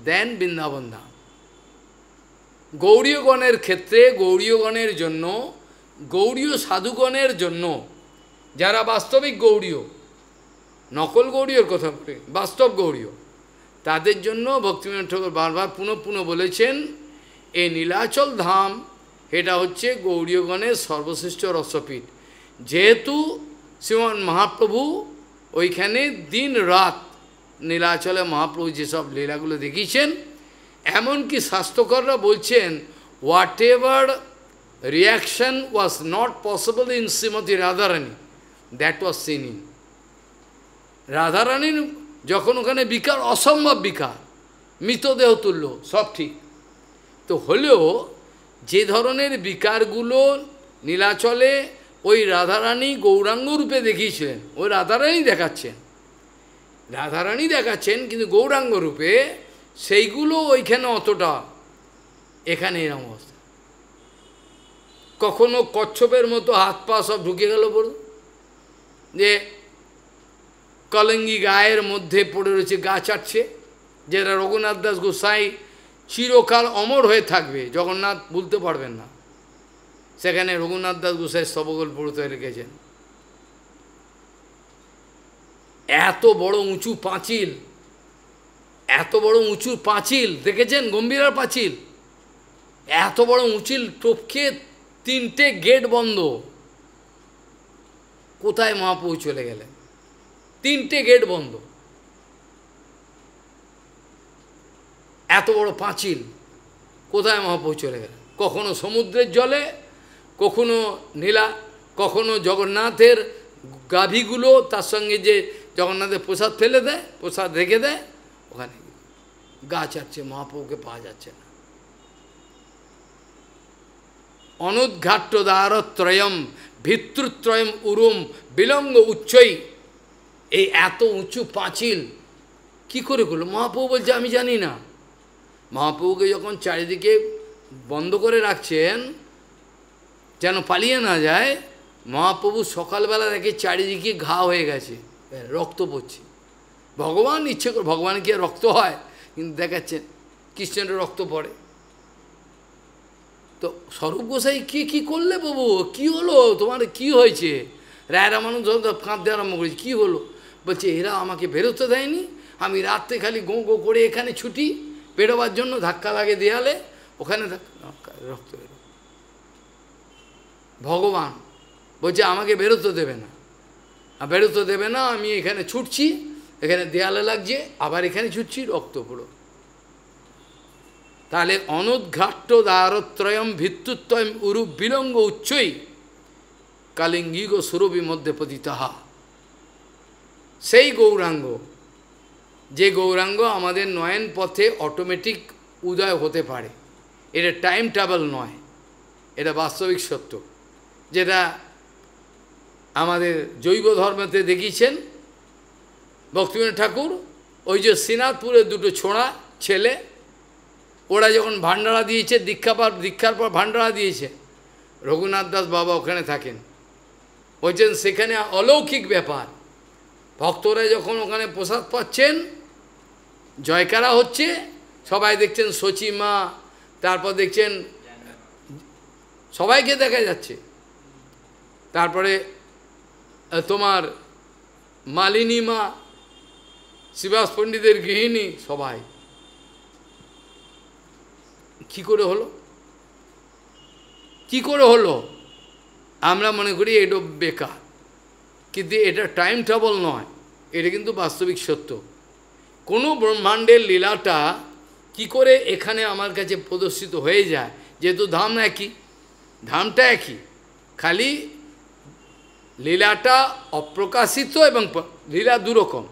than Vrindavan Dham. গৌড়ীয়গণের ক্ষেত্রে, গৌড়ীয়গণের জন্য, গৌড়ীয় সাধুগণের জন্য, যারা বাস্তবিক গৌড়ীয়, নকল গৌড়ীয়র কথা বলে, বাস্তব গৌড়ীয়, তাদের জন্য ভক্তিবিনোদ ঠাকুর বারবার পুনঃ পুনঃ বলেছেন, এই নীলাচল ধাম এটা হচ্ছে গৌড়ীয়গণের সর্বশ্রেষ্ঠ রসপীঠ। যেহেতু শ্রীমান মহাপ্রভু ওইখানে দিন রাত নীলাচলে মহাপ্রভু যেসব লীলাগুলো দেখিয়েছেন, এমনকি শাস্ত্রকররা বলছেন, what ever reaction was not possible in Shrimati Radharani, that was seen in রাধারানীর। যখন ওখানে বিকার, অসম্ভব বিকার, মৃতদেহ তুল্য, সব ঠিক, তো হলেও যে ধরনের বিকারগুলো নীলাচলে ওই রাধারানী গৌরাঙ্গ রূপে দেখিয়েছিলেন, ওই রাধারানী দেখাচ্ছেন, কিন্তু গৌরাঙ্গ রূপে, সেইগুলো ওইখানে অতটা, এখানে এরকম অবস্থা। কখনো কচ্ছপের মতো হাত পা সব ঢুকে গেল, বলুন, যে কলঙ্গি গায়ের মধ্যে পড়ে রয়েছে, গা চাটছে, যেটা রঘুনাথ দাস গোসাই চিরকাল অমর হয়ে থাকবে, জগন্নাথ ভুলতে পারবেন না। সেখানে রঘুনাথ দাস গোসাই স্তবগোল পড়তে লিখেছেন, এত বড় উঁচু পাঁচিল, এত বড় উঁচু পাঁচিল দেখেছেন, গম্ভীরার পাঁচিল, এত বড় উঁচিল টপকে 3টে গেট বন্ধ। কোথায় মহাপ্রভু চলে গেলেন? 3টে গেট বন্ধ, এত বড় পাঁচিল, কোথায় মহাপ্রভু চলে গেলেন? কখনো সমুদ্রের জলে, কখনো জগন্নাথের গাভীগুলো, তার সঙ্গে যে জগন্নাথের প্রসাদ ফেলে দেয়, প্রসাদ রেখে দেয়, ওখানে গা চাটছে, মহাপ্রভুকে পাওয়া যাচ্ছে না। অনুদ্ঘাট্য দ্বারত্রয়ম ভিতৃত্রয়ম উরুম বিলঙ্গ উচ্চই, এই এত উঁচু পাঁচিল কি করে করলো? মহাপ্রভু বলছে আমি জানি না। মহাপ্রভুকে যখন চারিদিকে বন্ধ করে রাখছেন যেন পালিয়ে না যায়, মহাপ্রভু সকালবেলা দেখে চারিদিকে ঘা হয়ে গেছে, রক্ত পড়ছে। ভগবান ইচ্ছে করে, ভগবান কি রক্ত হয়? কিন্তু দেখাচ্ছেন কৃষ্ণের রক্ত পড়ে। তো স্বরূপ গোসাই কি করলে বাবু, কি হলো তোমার, কি হয়েছে? রায়রা মানুষ কাঁদতে আরম্ভ করেছে, কী হলো? বলছে এরা আমাকে বেরোতে দেয়নি, আমি রাত্রে খালি গো গো করে এখানে ছুটি বেরোবার জন্য, ধাক্কা লাগে দেয়ালে, ওখানে রক্ত বেরো। ভগবান বলছে আমাকে বেরোতে দেবে না, বেরোতে দেবে না, আমি এখানে ছুটছি, এখানে দেয়ালে লাগছে, আবার এখানে ছুটছি, রক্ত পুরো। তাহলে অনুদ্ঘাট্য দ্বারত্রয়ম ভিত্তুত্রয়ম উরূপ বিলঙ্গ উচ্চই কালিঙ্গিগ সুরভি মধ্যে পতিতাহা। সেই গৌরাঙ্গ, যে গৌরাঙ্গ আমাদের নয়ন পথে অটোমেটিক উদয় হতে পারে, এটা টাইম ট্রাভেল নয়, এটা বাস্তবিক সত্য, যেটা আমাদের জৈব ধর্মেতে দেখিয়েছেন ভক্তিবিনোদ ঠাকুর। ওই যে শ্রীনাথপুরের দুটো ছোঁড়া ছেলে, ওরা যখন ভান্ডারা দিয়েছে, দীক্ষার পর ভান্ডারা দিয়েছে, রঘুনাথ দাস বাবা ওখানে থাকেন, বলছেন সেখানে অলৌকিক ব্যাপার, ভক্তরা যখন ওখানে প্রসাদ পাচ্ছেন, জয়কারা হচ্ছে, সবাই দেখছেন, সচী মা, তারপর দেখছেন সবাইকে দেখা যাচ্ছে, তারপরে তোমার মালিনী মা, শ্রীবাস পণ্ডিতের গৃহিণী, সবাই। কি করে হলো? কি করে হলো? আমরা মনে করি এটা বেকার, কিন্তু এটা টাইম ট্রাভেল নয়, এটা কিন্তু বাস্তবিক সত্য। কোনো ব্রহ্মাণ্ডের লীলাটা কি করে এখানে আমার কাছে প্রদর্শিত হয়ে যায়, যেহেতু ধাম একই, ধামটা একই, খালি লীলাটা অপ্রকাশিত এবং লীলা দুরকম,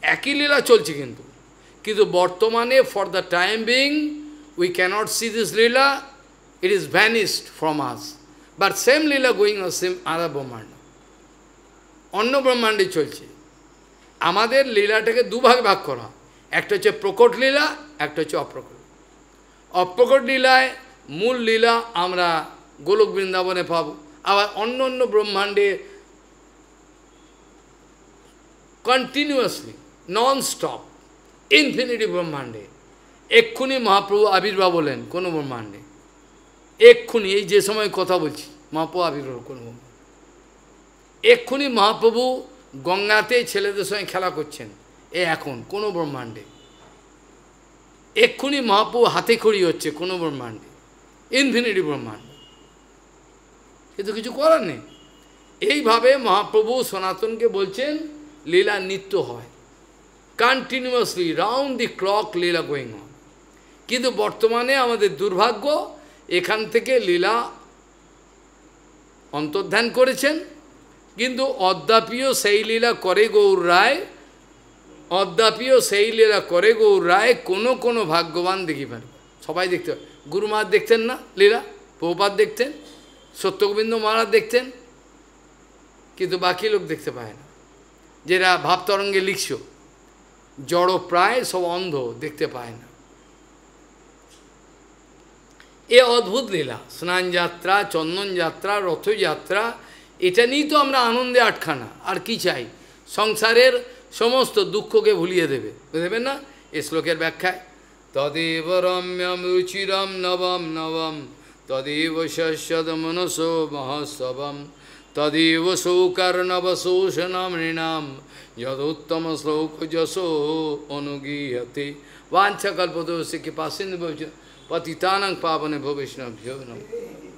একই লীলা চলছে, কিন্তু বর্তমানে for the time being we cannot see this Leela, it is vanished from us. But same Leela going on same other Brahmanda. অন্য ব্রহ্মাণ্ডে চলছে। আমাদের লীলাটাকে দুভাগে ভাগ করা, একটা হচ্ছে প্রকট লীলা, একটা হচ্ছে অপ্রকট। অপ্রকট লীলায় মূল লীলা আমরা গোলক বৃন্দাবনে পাব, আবার অন্য অন্য ব্রহ্মাণ্ডে কন্টিনিউয়াসলি নন স্টপ ইনফিনিটি ব্রহ্মাণ্ডে এক্ষুনি মহাপ্রভু আবির্ভাব হলেন কোনো ব্রহ্মাণ্ডে, এক্ষুনি এই যে সময় কথা বলছি মহাপ্রভু আবির্ভাব কোনো ব্রহ্মাণ্ডে, এক্ষুনি মহাপ্রভু গঙ্গাতে ছেলেদের সঙ্গে খেলা করছেন এ এখন কোনো ব্রহ্মাণ্ডে, এক্ষুনি মহাপ্রভু হাতে খড়ি হচ্ছে কোনো ব্রহ্মাণ্ডে, ইনফিনিটি ব্রহ্মাণ্ড, কিন্তু কিছু করার নেই। এইভাবে মহাপ্রভু সনাতনকে বলছেন লীলা নিত্য হয়, continuously round the clock Leela going on. কিন্তু বর্তমানে আমাদের দুর্ভাগ্য, এখান থেকে লীলা অন্তর্ধান করেছেন, কিন্তু অদ্যাপিও সেই লীলা করে গৌর রায়, অদ্যাপিও সেই লীলা করে গৌর রায় কোনো কোনো ভাগ্যবান দেখি পারে। সবাই দেখতে পারে, গুরুমার দেখতেন না লীলা, প্রভুপাদ দেখতেন, সত্যগোবিন্দ মহারাজ দেখতেন, কিন্তু বাকি লোক দেখতে পায় না। যেটা ভাবতরঙ্গে লিখছ, জড় প্রায় সব অন্ধ, দেখতে পায় না। এ অদ্ভুত লীলা, স্নান যাত্রা, চন্দন যাত্রা, রথযাত্রা, এটা নিয়েই তো আমরা আনন্দে আটখানা, আর কি চাই? সংসারের সমস্ত দুঃখকে ভুলিয়ে দেবে, বুঝবেন না? এই শ্লোকের ব্যাখ্যায় তদেব রম্যম রুচিরম নবম নবম তদেব শস্যদ মনসো মহোৎসবম তদেব শৌকর্ণবশোষণম নৃণাম যদুত্তম শ্লোক যশো অনুগীয়তে वाञ्छा कल्पतरुश्च कृपासिन्धुभ्यो पतितानां पावनेभ्यो वैष्णवेभ्यो नमः।